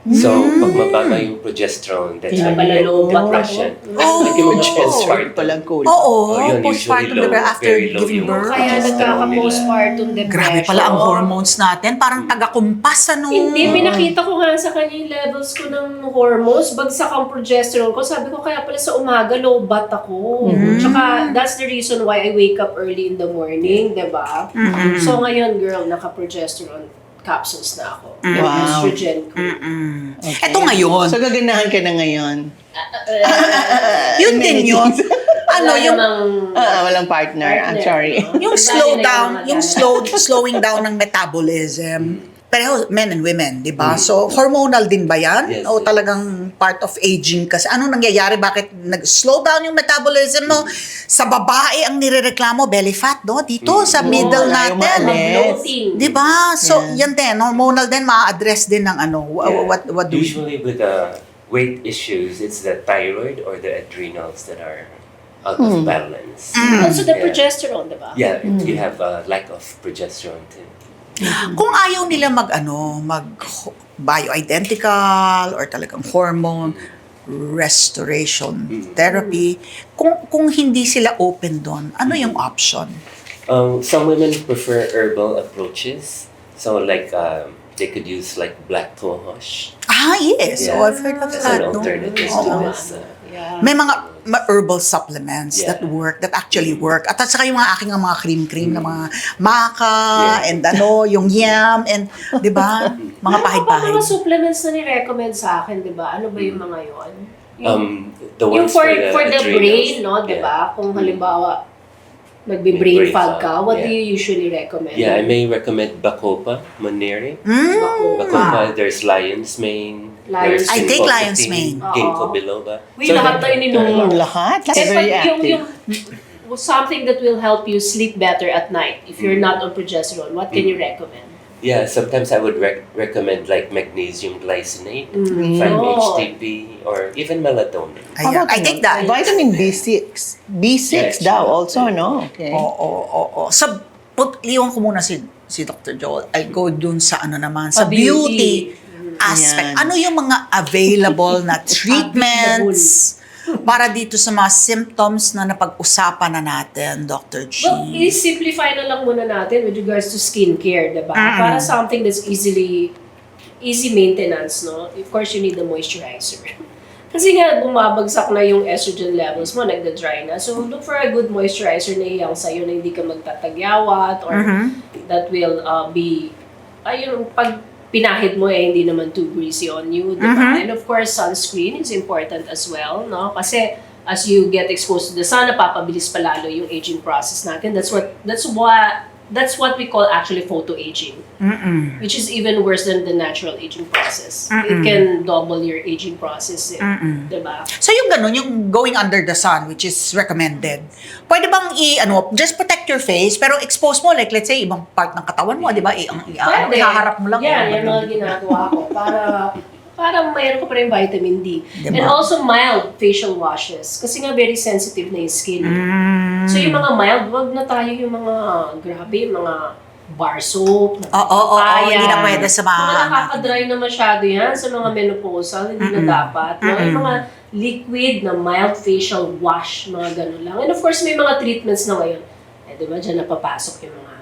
C: So pag mababa yung progesterone, that's
D: Kaya
C: when
D: pala
C: you
D: low
C: get
D: ba't
C: depression.
B: Oh,
C: Like yung mga
B: oh.
C: postpartum.
A: Palang cool.
B: Oo,
C: yun,
B: postpartum,
C: usually low,
B: diba, after
C: very low
B: giving
C: yung
B: birth.
D: Kaya
C: progesterone
D: nagkaka-postpartum depression.
B: Grabe pala ang hormones natin, parang taga-kumpas, ano?
D: Hindi, pinakita ko nga sa kanya yung levels ko ng hormones, bagsak ang progesterone ko. Sabi ko, kaya pala sa umaga, low bat ako. Tsaka, that's the reason why I wake up early in the morning, diba? So ngayon, girl, naka-progesterone capsules na ako.
B: Mm.
D: Yung
A: Wow.
D: estrogen ko.
A: Okay.
B: Eto ngayon.
A: So, gaganahan ka na ngayon.
B: Yun din yun.
D: Wala
B: yung
D: namang
A: Walang partner. I'm sorry.
D: no?
B: yung
D: Iba
B: slow
D: yun na
B: down,
D: yung
B: slowing down ng metabolism. Pareho, men and women, di ba? So, hormonal din ba yan?
C: Yes,
B: O
C: yes.
B: talagang part of aging? Kasi anong nangyayari? Bakit nag-slow down yung metabolism mo? Sa babae, ang nirereklamo, belly fat, no? Dito, sa middle
A: Wala yung
B: natin.
A: maalis.
D: bloating.
B: Di ba? So,
A: Yeah.
B: yan din. Hormonal din, ma-address din ng ano. What do we...
C: Usually with weight issues, it's the thyroid or the adrenals that are out of balance.
D: Also the
C: Yeah.
D: progesterone, di ba?
C: Yeah, you have a lack of progesterone too.
B: Kung ayaw nila mag bioidentical or talagang hormone restoration therapy, kung hindi sila open doon, ano yung option?
C: Some women prefer herbal approaches. So like they could use like black cohosh
B: Yes.
C: Yeah.
B: Oh, I've heard of
C: as
B: that.
C: an
B: No?
C: alternative
B: Oo.
C: to this.
D: Yeah.
B: May mga herbal supplements
C: Yeah.
B: that actually work. At saka yung mga aking mga cream na mga maca
C: Yeah.
B: and yung yam and, di ba? Mga
D: Ano ba
B: pahid-pahid.
D: mga supplements na ni-recommend sa akin, di ba? Ano ba yung mga yon?
C: The
D: Yung
C: ones
D: for
C: the
D: the
C: adrenals.
D: brain, no? Di
C: Yeah.
D: ba? Kung halimbawa, nagbe-brain
C: Brain
D: fog ka,
C: fog,
D: what do
C: yeah.
D: you usually recommend?
C: Yeah, I may recommend Bacopa, Moneri.
D: Bacopa.
C: Bacopa, there's lion's mane.
D: Lion's
C: there's
D: mane.
B: I take
C: Cincoxetine,
B: lion's mane.
C: Ginkgo
D: Oo.
C: biloba.
D: Uy, lahat na ininom.
A: Lahat? Like,
D: Eh,
A: very
D: pag
A: active.
D: yung something that will help you sleep better at night if you're not on progesterone, what can you recommend?
C: Yeah, sometimes I would recommend like magnesium glycinate,
D: Oh.
C: 5-HTP, or even melatonin.
A: How
B: Ayan,
A: about,
B: I take that.
A: Vitamin B6. B6
C: Yeah,
A: daw
C: sure.
A: also, no? Okay.
B: Oo. Liwan ko muna si Dr. Joel. I go dun sa ano naman, sa
D: Sa beauty.
B: beauty aspect.
A: Yan.
B: Ano yung mga available na treatments para dito sa mga symptoms na napag-usapan na natin, Dr. G?
D: Well, i-simplify na lang muna natin with regards to skincare, diba? Para something that's easy maintenance, no? Of course, you need the moisturizer. Kasi nga, bumabagsak na yung estrogen levels mo, nagda-dry na. So, look for a good moisturizer na iyang sa'yo na hindi ka magtatagyawat or that will be, ayun, pag pinahid mo hindi naman too greasy on you, diba? And of course, sunscreen is important as well, no? Kasi as you get exposed to the sun, napapabilis palalo yung aging process natin. That's what we call actually photoaging, which is even worse than the natural aging process. It can double your aging process, diba?
B: So yung ganun, yung going under the sun, which is recommended, pwede bang just protect your face, pero expose mo, like let's say, ibang part ng katawan mo, di ba?
D: Pwede.
B: Ihaharap mo lang.
D: Yan mga ginagawa ko para mayroon ko pa rin vitamin D.
B: Diba?
D: And also mild facial washes. Kasi nga very sensitive na yung skin. So yung mga mild, wag na tayo yung mga grabe, yung mga bar soap,
B: Oo, hindi na pwede sa mga...
D: Mga nakaka-dry na masyado yan sa mga menopausal, hindi na dapat. No? Yung mga liquid na mild facial wash, mga ganun lang. And of course, may mga treatments na ngayon. Eh, di ba, dyan napapasok yung mga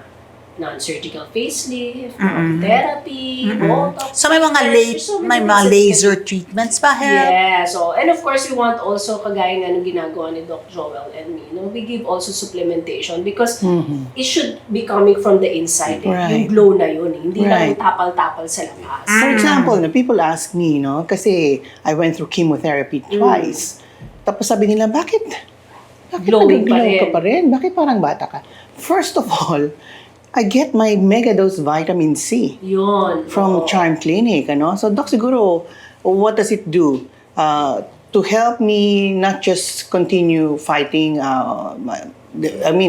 D: non-surgical facelift, therapy, Botox.
B: So may mga
D: There's so many
B: may
D: things
B: mga
D: that
B: laser treatments pa,
D: Yeah, so, and of course, we want also, kagaya nga nung ginagawa ni Doc Joel and me, no, we give also supplementation because it should be coming from the inside.
A: Right.
D: Yung glow na yun, hindi lang
A: Right.
D: tapal-tapal sa labas.
A: For example, people ask me, no, kasi I went through chemotherapy twice. Tapos sabi nila, bakit
D: Glowing pa
A: nag-glow
D: rin.
A: ka pa rin? Bakit parang bata ka? First of all, I get my mega dose vitamin C
D: Yun.
A: from
D: oo.
A: Charm Clinic, ano? So, Doc, siguro, what does it do? To help me not just continue fighting,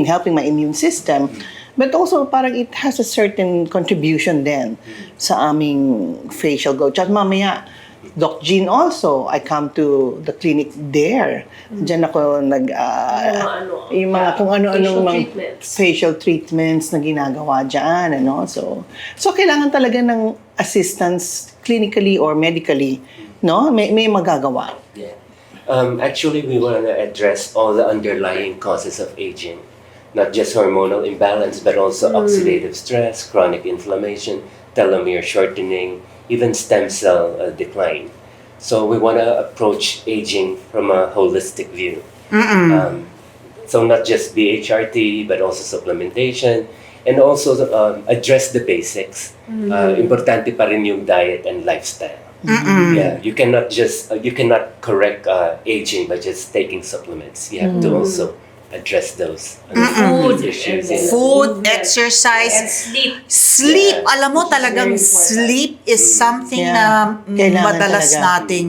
A: helping my immune system, but also parang it has a certain contribution then sa aming facial glow. At mamaya, Doc Jean also, I come to the clinic there. Diyan ako yung mga kung ano-anong mga facial treatments na ginagawa dyan, ano. So kailangan talaga ng assistance clinically or medically, no? May magagawa.
C: Yeah. Actually, we want to address all the underlying causes of aging, not just hormonal imbalance, but also oxidative stress, chronic inflammation, telomere shortening, even stem cell decline. So we want to approach aging from a holistic view. So not just BHRT, but also supplementation, And also address the basics. Importante pa rin yung diet and lifestyle. Yeah, you cannot just you cannot correct aging by just taking supplements. You have to also address those
D: Food,
C: issues.
D: and
B: Food,
D: movement,
B: exercise,
D: and sleep.
B: sleep.
C: Yeah.
B: Alam mo
D: Which is
B: talagang
D: very important.
B: sleep is something
A: Yeah.
B: na
A: Kailangan
B: madalas
A: talaga.
B: nating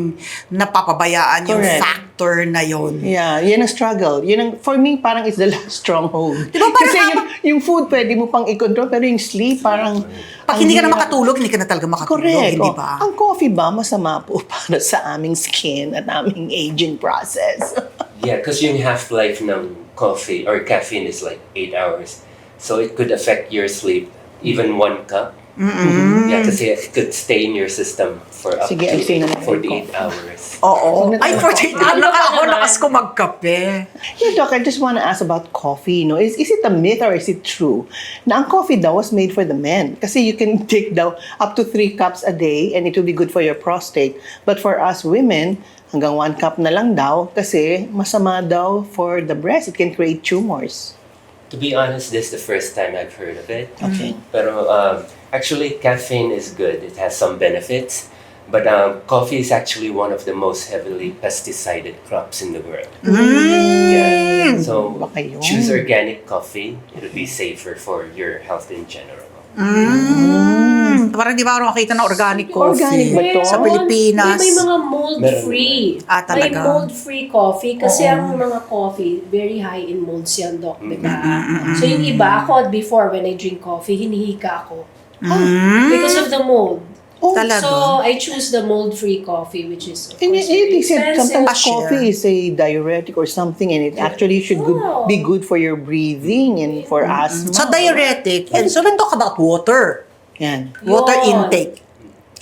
B: napapabayaan yung
A: Correct.
B: factor na yun.
A: Yeah, yan ang struggle. Yun ang, for me, parang is the last stronghold.
B: Di ba, parang
A: Kasi yung food, pwede mo pang i-control, pero yung sleep, parang...
B: Pag
A: ang
B: hindi ka na
A: hirap.
B: makatulog, hindi ka na talaga makatulog,
A: Correct.
B: hindi
A: Oh,
B: ba?
A: ang coffee ba, masama po para sa aming skin at aming aging process.
C: Yeah, because yung half-life ng coffee or caffeine is like 8 hours. So it could affect your sleep, even 1 cup. Yeah, kasi it could stay in your system for up
A: Sige, ay, sino na
C: to 48 hours.
B: Oo.
A: Huwag na
B: Ay,
A: tayo
B: 48
D: Ano
B: na
D: ka
B: ako
D: naman?
B: lakas ko magkape.
A: Yeah, Doc, I just want to ask about coffee. No? Is it a myth or is it true na ang coffee daw was made for the men? Kasi you can take daw up to 3 cups a day and it will be good for your prostate. But for us women, hanggang 1 cup na lang daw kasi masama daw for the breast. It can create tumors.
C: To be honest, this is the first time I've heard of it.
A: Okay.
C: Pero actually, caffeine is good. It has some benefits. But coffee is actually one of the most heavily pesticided crops in the world. Yeah. So
A: Baka yun.
C: choose organic coffee. It'll be safer for your health in general.
B: Parang di ba ako nakita ng organic coffee
A: Organic ba to?
B: sa Pilipinas?
D: May mga mold-free.
B: Ah, talaga?
D: May mold-free coffee kasi ang mga coffee, very high in molds yan, Doc, di ba? So yung iba, ako before when I drink coffee, hinihika ako. Because of the mold.
A: Oh,
B: Talaga?
D: So, I choose the mold-free coffee, which is, of
A: And
D: course,
A: they
D: very
A: said
D: expensive.
A: sometimes
B: Share.
A: coffee is a diuretic or something and it actually should
D: Oh.
A: be good for your breathing and for asthma.
B: So, diuretic. And so, let's talk about water.
A: Yan.
B: Water
D: Yun.
B: intake.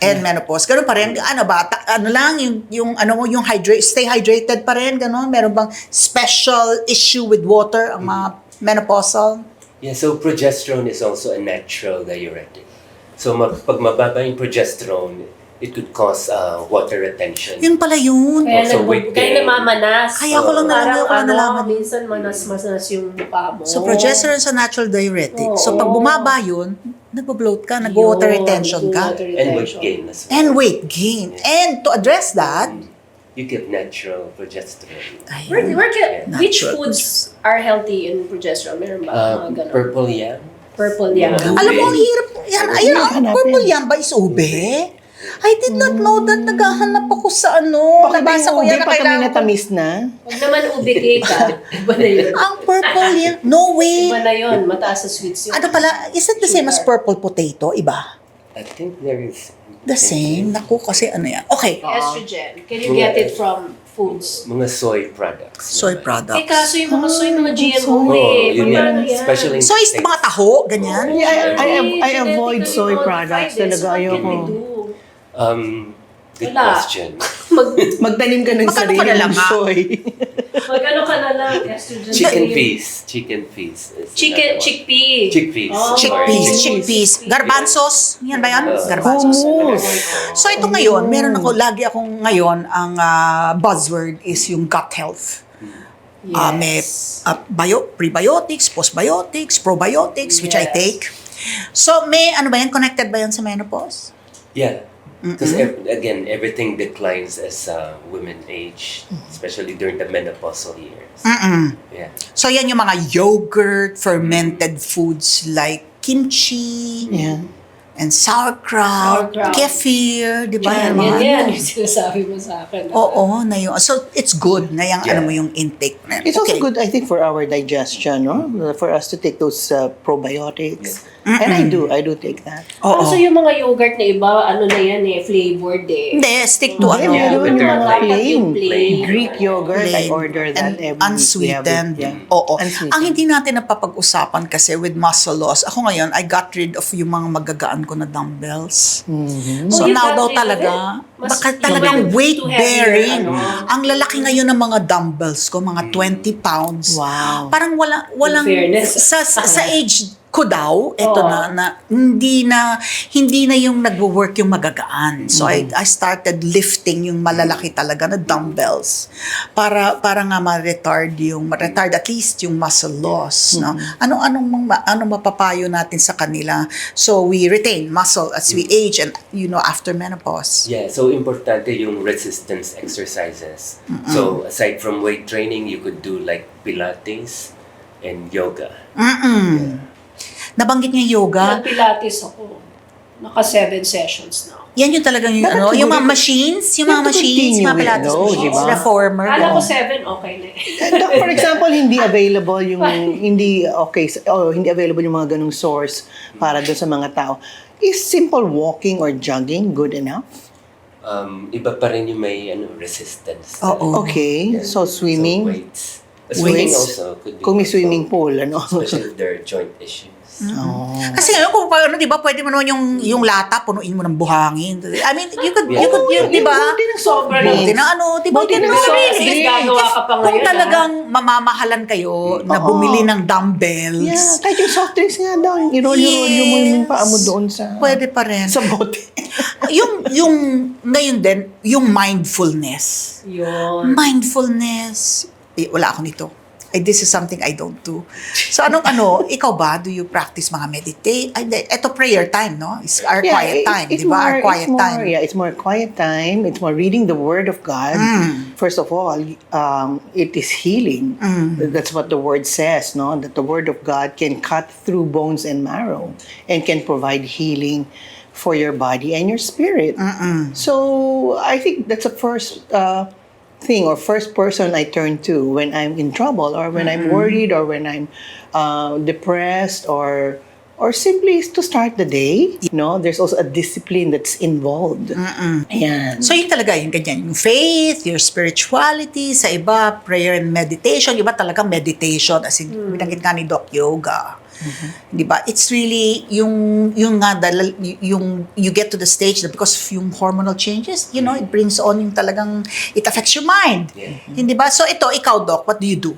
B: And menopause. Ganun pa rin. Ano ba? Ano lang, yung ano mo, yung stay hydrated pa rin. Ganun. Meron bang special issue with water ang mga menopausal?
C: Yeah, so progesterone is also a natural diuretic. So pag mababa yung progesterone, it could cause water retention.
B: Yun pala yun.
D: Kaya,
C: So, weight
D: kaya
C: gain.
D: namamanas.
B: Kaya ko lang
D: Parang
B: nalaman.
D: minsan manas-manas yung mukha mo.
B: So, progesterone sa natural diuretic. So, pag
D: Oo.
B: bumaba yun, nag-bloat ka, nag-water retention ka.
D: Nag-water
C: And weight
D: retention.
C: gain as well.
B: And weight gain. And to address that,
C: You get natural progesterone.
D: Which
B: Natural
D: foods are healthy in progesterone? Meron ba mga ganun?
C: Purple yam.
D: Purple yam.
C: Yeah.
B: alam mo, ang hirap. Yan, ayun, ang
A: hanapin.
B: purple yan ba is ube? I did not know that. Naghahanap ako sa ano.
A: Baka ba
B: Nabasa ko
A: yung
B: yan
A: ube
B: na
A: pa kami
B: kailangan ko.
A: natamis na?
D: Huwag naman ube cake ha. Iba na yun.
B: Ang purple yan. No way.
D: Iba na yun. Mataas sa sweets yun.
B: Ano pala, is it the same as purple potato? Iba?
C: I think there is
B: The same? Naku, kasi ano yan. Okay.
D: Estrogen. Can you get it from foods?
C: mga soy products.
B: Soy
D: Eh
B: products.
D: kaso yung mga soy, mga GMO
C: Oh,
D: eh.
C: yun
D: Paano
C: yan.
D: yan?
C: Especially in
B: So, is mga taho? Ganyan?
A: Yeah, I avoid
D: Genetically
A: soy
D: modified
A: products.
D: eh.
A: Talaga
D: So what can we
A: ayoko.
D: do?
C: Good
D: Wala.
C: question.
A: Magtanim ka ng
B: Magkano ka
A: sarili
B: na lang,
A: ng
B: ha?
A: soy.
D: Mag-ano ka na lang, estrogen.
C: Chicken
D: free.
C: peas. Chicken peas. Is
D: Chicken,
C: another one.
D: chickpea.
C: Chickpeas.
D: Oh,
B: Chickpeas,
C: Sorry.
B: chickpeas. Garbanzos. Yan ba yan? Garbanzos.
A: Hummus.
B: So ito ngayon, meron ako, lagi akong ngayon, ang buzzword is yung gut health. May prebiotics, postbiotics, probiotics, which I
D: Yes.
B: take. So may, ano ba yan, connected ba yan sa menopause?
C: Yeah. Because again, everything declines as women age, especially during the menopausal years. Yeah.
B: So yan yung mga yogurt, fermented foods like kimchi,
A: Yeah.
B: and sauerkraut,
D: Sauerkraut.
B: kefir, di ba?
D: Yan,
B: Yung mga-
D: yan yung sinasabi mo sa akin.
B: Oo, na yun. So, it's good na yung,
C: Yeah.
B: ano mo yung intake.
A: It's also good, I think, for our digestion, no? For us to take those probiotics. And I do take that.
B: Oo.
D: So yung mga yogurt na iba, ano na yan eh, flavored eh.
B: Hindi, stick to ano.
A: Yeah, meron yung
C: bitter
A: mga
C: plain.
A: plain. Greek yogurt, I
B: Plain.
A: order that
B: And
A: every week.
B: unsweetened.
A: We have it, yeah.
B: Oo.
A: Unsweetened.
B: Ang hindi natin napapag-usapan kasi with muscle loss, ako ngayon, I got rid of yung mga magagaan ko na dumbbells. So
D: Oh, you
B: now
D: got
B: daw
D: rid of
B: talaga,
D: it? Mas
B: baka
D: too
B: talagang
D: heavy-
B: weight
D: too heavier,
B: bearing.
D: ano?
B: Ang lalaki ngayon ng mga dumbbells ko, mga 20 pounds.
A: Wow.
B: Parang walang
D: In fairness.
B: sa age ko daw, eto na hindi na yung nagwo-work yung magagaan. So I started lifting yung malalaki talaga na dumbbells para nga ma-retard at least yung muscle loss, no? Anong mapapayo natin sa kanila so we retain muscle as we age and after menopause?
C: Yeah, so importante yung resistance exercises. So aside from weight training, you could do like Pilates and yoga.
B: Nabanggit niya yoga.
D: Nag-pilates ako. Naka 7 sessions na.
B: Yan yung talagang yung yung mga machines, yung mga pilates machines,
A: diba?
B: reformer.
D: Kala ko 7, okay na eh.
A: For example, hindi available yung hindi available yung mga ganung source para doon sa mga tao. Is simple walking or jogging good enough?
C: Iba pa rin yung may resistance.
B: Oo.
A: Okay, so swimming.
C: So weights. Swimming
A: Weights.
C: also could be
A: Kung may
C: also,
A: swimming pool,
C: especially if there are joint issues.
B: Kasi ngayon kung paano, 'di ba, pwede mo naman yung lata punuin mo ng buhangin. I mean, you could, 'di ba?
D: Sobrang
B: Buti na 'di ba?
A: Buti
B: Buti
A: na
B: na
A: soft
D: drink. Gagawa ka pa
B: Kung
D: ngayon,
B: talagang mamamahalan kayo na bumili ng dumbbells.
A: Yeah, kahit yung soft drinks nga daw, i-roll-roll mo yung paa mo doon sa...
B: Pwede pa rin.
A: Sa bote.
B: yung ngayon din, yung mindfulness.
D: Yun.
B: Mindfulness. Wala ako nito. This is something I don't do. So ikaw ba? Do you practice mga meditate? Ito prayer time, no? It's our quiet time, di ba? Our quiet time.
A: Yeah, it's more quiet time. It's more reading the Word of God. First of all, it is healing. That's what the Word says, no? That the Word of God can cut through bones and marrow and can provide healing for your body and your spirit. So I think that's the first thing or first person I turn to when I'm in trouble or when I'm worried or when I'm depressed or simply to start the day. There's also a discipline that's involved. Ayan.
B: So yun talaga, yung ganyan, yung faith, your spirituality, sa iba, prayer and meditation, iba talagang meditation, as in, binanggit nga ni Doc, yoga. Di ba? It's really, yung you get to the stage that because of yung hormonal changes, it brings on yung talagang, it affects your mind. Hindi ba? So ikaw, Doc, what do you do?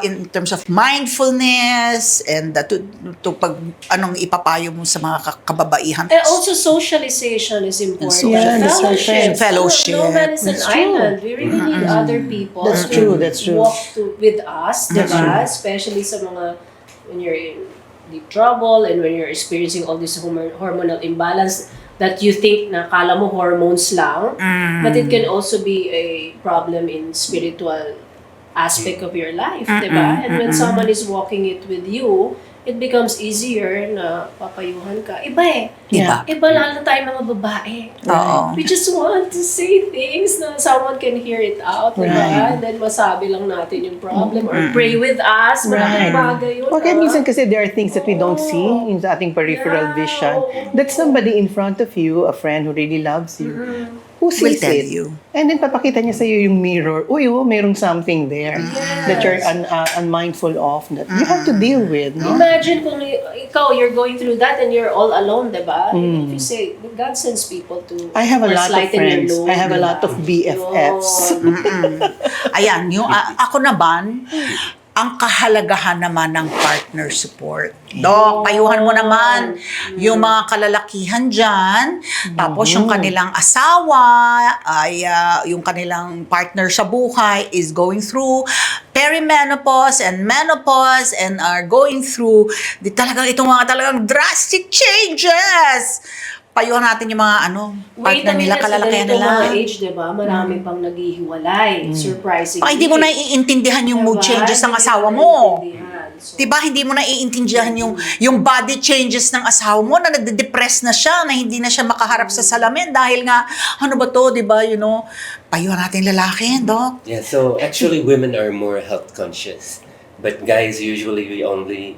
B: In terms of mindfulness and to pag anong ipapayo mo sa mga kababaihan.
D: And also socialization is important.
A: Yeah,
B: fellowship.
D: No man is an island. We really need other people
A: That's true.
D: walk with us, diba? Especially sa mga when you're in deep trouble and when you're experiencing all this hormonal imbalance that you think na kala mo hormones lang, but it can also be a problem in spiritual aspect of your life, diba? And when someone is walking it with you, it becomes easier na papayuhan ka. Iba eh.
B: Iba.
D: Iba lalo tayo mga babae.
B: Oo.
D: We just want to say things na someone can hear it out, diba? And then masabi lang natin yung problem or pray with us. Malaking bagay yun.
A: Okay, minsan kasi there are things that we don't see in sa ating peripheral vision. That somebody in front of you, a friend who really loves you, who sees
B: tell
A: it.
B: you.
A: And then papakita niya sa iyo yung mirror. Uy, mayroong something there that you're unmindful of that you have to deal with. No?
D: Imagine kung ikaw, you're going through that and you're all alone, diba? If you say, God sends people to
A: I have a lot of
D: lighten your
A: friends.
D: load,
A: I have a
D: diba?
A: lot of BFFs.
B: Ayan, yung ako naman, ang kahalagahan naman ng partner support. Dok, payuhan mo naman yung mga kalalakihan dyan, tapos yung kanilang asawa, ay yung kanilang partner sa buhay is going through perimenopause and menopause and are going through itong mga talagang drastic changes. Payuhan natin yung mga partner nila, kalalakihan nila.
D: Mga age, diba? Marami pang naghihiwalay. Surprising.
B: Baka hindi mo na iintindihan yung mood changes ng asawa mo. Diba, hindi mo na iintindihan yung body changes ng asawa mo na nade-depress na siya, na hindi na siya makaharap sa salamin dahil nga, ano ba to, diba, payuhan natin lalaki, Doc.
C: Yeah, so actually women are more health conscious. But guys, usually we only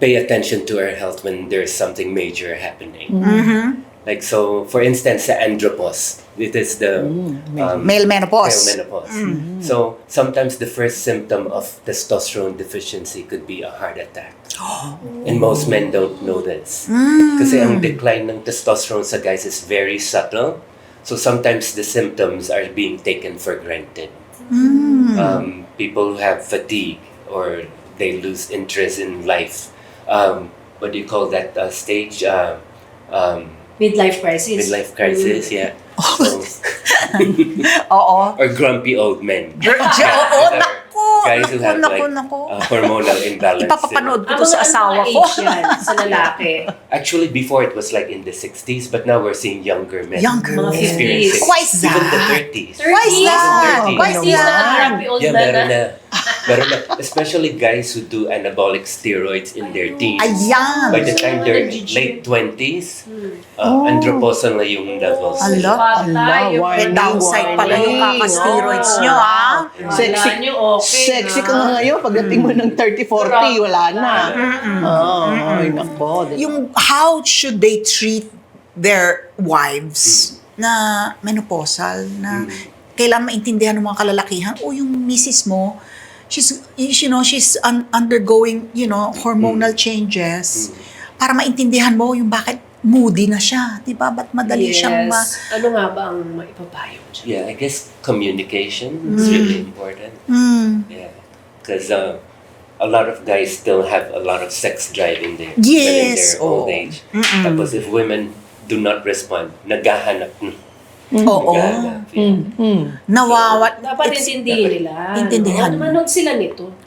C: pay attention to our health when there's something major happening. Like, so, for instance, sa andropause, it is the
B: Male menopause.
C: male menopause. So, sometimes the first symptom of testosterone deficiency could be a heart attack. And most men don't know this. Kasi ang decline ng testosterone sa guys is very subtle. So, sometimes the symptoms are being taken for granted. People who have fatigue or they lose interest in life. What do you call that stage?
D: Midlife crisis.
C: Midlife crisis, yeah. So,
B: Oo.
C: or grumpy old men.
B: Oo, naku.
C: Guys who have like hormonal imbalance.
B: Ipapapanood ko
D: Ang
B: to sa
D: mga
B: asawa
D: age
B: ko.
D: yan sa lalaki.
C: Actually, before it was like in the 60s, but now we're seeing younger men.
B: Younger
D: Mga
B: men.
D: 50s.
B: Why is that?
C: Even the 30s.
B: Why is that? Why is
D: These
B: that?
D: na grumpy old
C: Yeah,
D: man.
C: meron na. Meron na. Especially guys who do anabolic steroids in their teens.
B: Ayan.
C: By the time they're
D: Nag-gym.
C: late 20s, androposal na yung levels.
B: Ala.
D: Patay.
B: May downside pala yung kaka-steroids nyo, ah.
A: Sexy,
D: Wala nyo, okay,
A: sexy
D: ha?
A: ka nga ngayon. Pagdating mo ng 30-40, wala na. Ay, nako.
B: Yung how should they treat their wives na menopausal, na kailangan maintindihan ng mga kalalakihan, o yung misis mo, she's undergoing, hormonal changes, para maintindihan mo yung bakit moody na siya, di ba? Ba't madali siyang
D: Ano nga ba ang maipapayo dyan?
C: Yeah, I guess communication is really important. Yeah, because a lot of guys still have a lot of sex drive in their,
B: Yes,
C: in their old age. Tapos if women do not respond, naghahanap.
B: Oo.
C: Naghahanap, yeah.
B: Nawawat.
D: Dapat intindihin nila.
B: Intindihan.
D: Manood sila nito.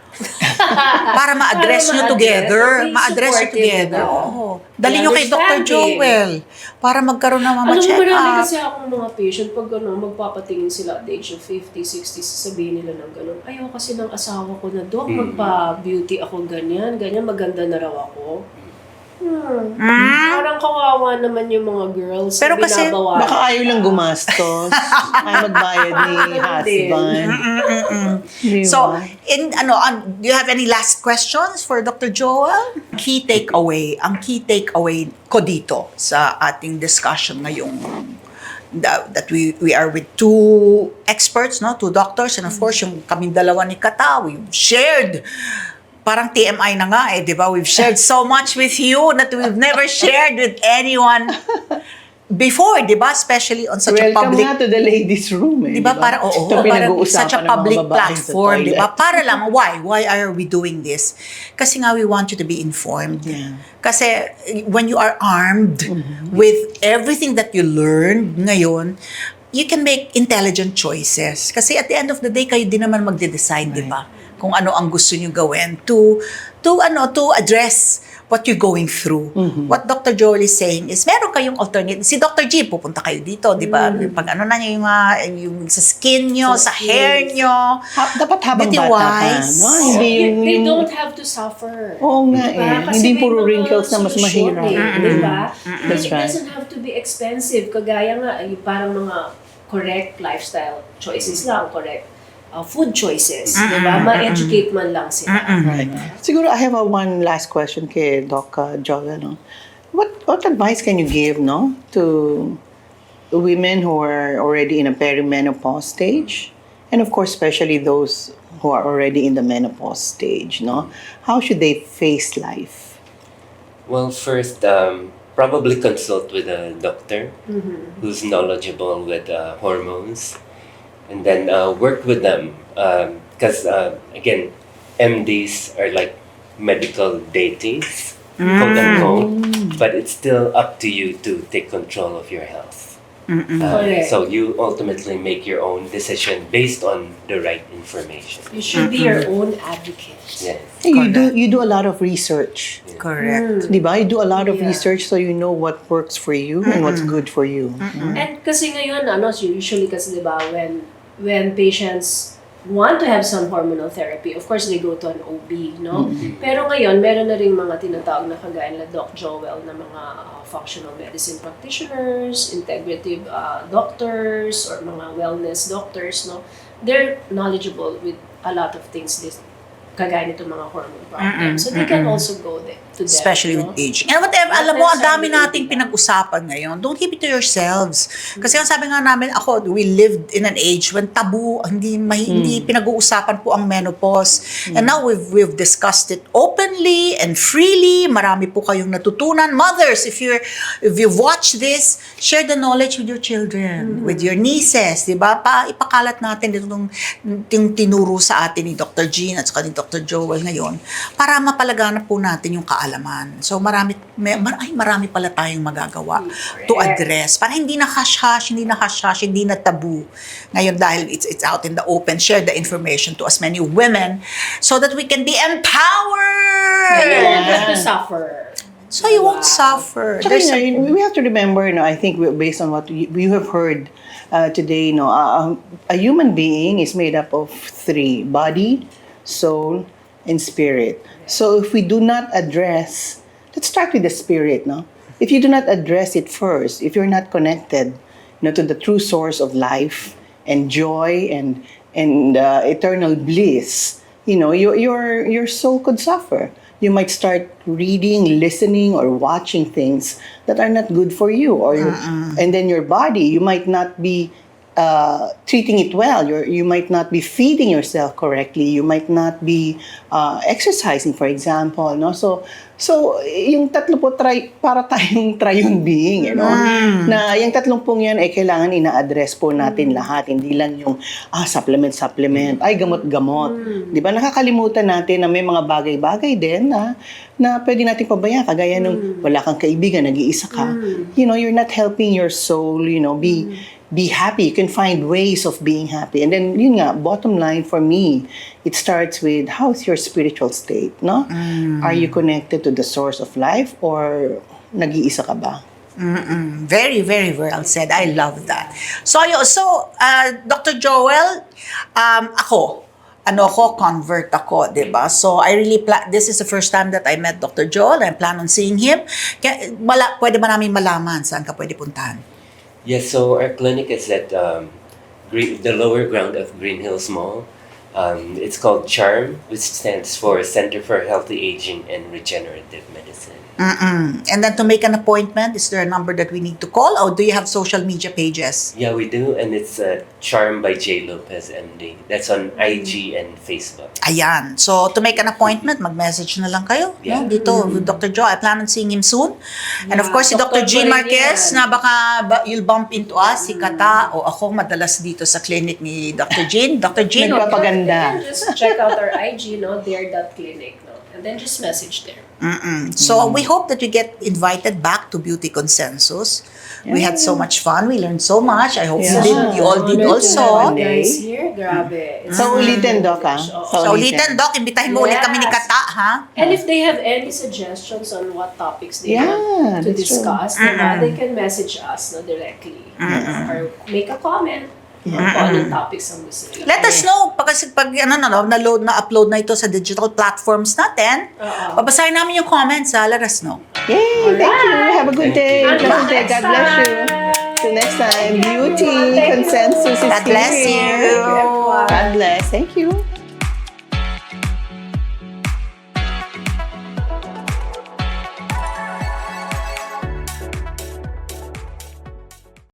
B: Para ma-address nyo
D: Para
B: together.
D: ma-address.
B: Ma-address nyo
D: Supportive,
B: together.
D: diba?
B: Oo. Dali nyo kay Dr.
D: Understanding.
B: Joel para magkaroon ng mga
D: Alam mo,
B: check
D: marami
B: up.
D: kasi akong mga patient, pag magpapatingin sila at the age of 50, 60, sasabihin nila ng gano'n, ayaw kasi ng asawa ko na, Dok, magpa-beauty ako ganyan, maganda na raw ako. Parang kawawa naman yung mga girls.
B: Pero kasi,
D: binabawalan.
A: Baka ayaw lang gumastos. Ay magbayad ni husband. Di
B: So,
A: ba?
B: do you have any last questions for Dr. Joel? Ang key takeaway ko dito sa ating discussion ngayong that we are with two experts, no, two doctors, and of course yung kaming dalawa ni Kata, we've shared. Parang TMI na nga di ba? We've shared so much with you that we've never shared with anyone before, di ba? Especially on such a
A: Welcome
B: public...
A: nga to the ladies' room.
B: Di ba? Para, oo.
A: Ito
B: Parang
A: pinag-uusapan
B: such a
A: ng mga
B: public
A: babae sa
B: platform, di ba?
A: toilet.
B: Para lang, why? Why are we doing this? Kasi nga, we want you to be informed.
A: Yeah.
B: Kasi when you are armed with everything that you learned ngayon, you can make intelligent choices. Kasi at the end of the day, kayo din naman magde-decide, di ba? Kung ano ang gusto nyo gawin to address what you're going through. What Dr. Joel is saying is, meron kayong alternative. Si Dr. G, pupunta kayo dito, di ba? Pag ano na nyo, yung sa skin nyo, sa hair nyo.
A: Dapat habang bata pa.
B: Beauty-wise.
A: No? Hindi
D: They
A: yung...
D: don't have to suffer.
A: Oo nga
D: Diba? Kasi
A: Hindi
D: may
A: puro
D: mga
A: wrinkles na mas
D: solusyon
A: mahirap.
D: Diba?
A: That's
D: It
A: right.
D: doesn't have to be expensive. Kagaya nga, parang mga correct lifestyle choices lang, correct food choices. Diba? Ma-educate man lang sila.
A: Right. Siguro I have one last question kay Doc Joel. No? What advice can you give to women who are already in a perimenopause stage? And of course, especially those who are already in the menopause stage. No? How should they face life?
C: Well, first, probably consult with a doctor who's knowledgeable with hormones. And then work with them. Because, again, MDs are like medical deities, quote unquote. But it's still up to you to take control of your health.
D: Correct.
C: So you ultimately make your own decision based on the right information.
D: You should be your own advocate.
C: Yes.
A: Hey, you do a lot of research.
B: Correct.
A: Diba? You do a lot of
D: Yeah.
A: research so you know what works for you and what's good for you.
D: And kasi ngayon, usually kasi diba, when patients want to have some hormonal therapy, of course, they go to an OB, no? Pero ngayon, meron na rin mga tinatawag na kagaya na Doc Joel na mga functional medicine practitioners, integrative doctors, or mga wellness doctors, no? They're knowledgeable with a lot of things, kagaya nito mga hormone problems. So they can also go there to them.
B: Especially
D: no?
B: with aging. And whatever, alam mo, ang dami nating pinag-usapan ngayon. Don't keep it to yourselves. Kasi ang sabi nga namin, we lived in an age when tabu, hindi pinag-uusapan po ang menopause. And now we've discussed it openly and freely. Marami po kayong natutunan. Mothers, if you've watched this, share the knowledge with your children, with your nieces, di ba? Ipakalat natin itong tinuro sa atin ni Dr. Jean at saka ni Dr. Dr. Joel ngayon para mapalaganap po natin yung kaalaman. So marami pala tayong magagawa to address. Para hindi na hush-hush, hindi na taboo. Ngayon dahil it's out in the open, share the information to as many women so that we can be empowered.
D: And you won't have to suffer.
B: So you won't suffer.
A: Tsaka, we have to remember, I think based on what you have heard today, a human being is made up of 3: body, soul, and spirit. So if we do not address, let's start with the spirit, If you do not address it first, if you're not connected, to the true source of life and joy and eternal bliss, your soul could suffer. You might start reading, listening, or watching things that are not good for you, and then your body, you might not be treating it well. You might not be feeding yourself correctly. You might not be exercising, for example. So yung tatlo po para tayong triune being, na yung tatlong pong yan ay kailangan ina-address po natin lahat. Hindi lang yung supplement, ay gamot. Di ba? Nakakalimutan natin na may mga bagay-bagay din na pwede natin pabayaan. Kagaya nung wala kang kaibigan, nag-iisa ka. You're not helping your soul, be happy. You can find ways of being happy. And then, bottom line for me, it starts with how's your spiritual state, Are you connected to the source of life or nag-iisa ka ba?
B: Very, very well said. I love that. So Dr. Joel, convert ako, diba? So I really this is the first time that I met Dr. Joel. I plan on seeing him. Pwede ba namin malaman saan ka pwede puntahan?
C: Yes, so our clinic is at the lower ground of Green Hills Mall. It's called CHARM, which stands for Center for Healthy Aging and Regenerative Medicine.
B: And then to make an appointment, is there a number that we need to call, or do you have social media pages?
C: Yeah, we do, and it's CHARM by J. Lopez, MD. That's on IG and Facebook.
B: Ayan. So, to make an appointment, mag-message na lang kayo.
C: Yeah.
B: Dito, with Dr. Joe. I plan on seeing him soon. And of course, si Dr. Jean Marquez, na baka you'll bump into us, si Kata, o ako madalas dito sa clinic ni Dr. Jean. Dr. Jean,
A: Nagpapaganda.
D: Just check out our IG, there.clinic, and then just message there.
B: So we hope that we get invited back to Beauty Consensus. We had so much fun. We learned so much. I hope you all did also.
D: Guys here, grabe.
A: So ulitin, Doc,
B: So ulitin, Doc, imbitahin mo ulit kami ni Kata, ha?
D: And if they have any suggestions on what topics they
A: Yeah,
D: want to
A: that's
D: discuss, they can message us directly or make a comment on anong topics ang gusto nila.
B: Let us know pag na-upload na ito sa digital platforms natin. Babasahin namin yung comments, ha? Let us know.
A: Yay! Thank you. Have a good day.
D: Until
A: God
D: next
A: bless you.
D: time.
A: Till next time. Beauty Consensus is
B: God bless
A: here.
B: you.
A: God bless. Thank you.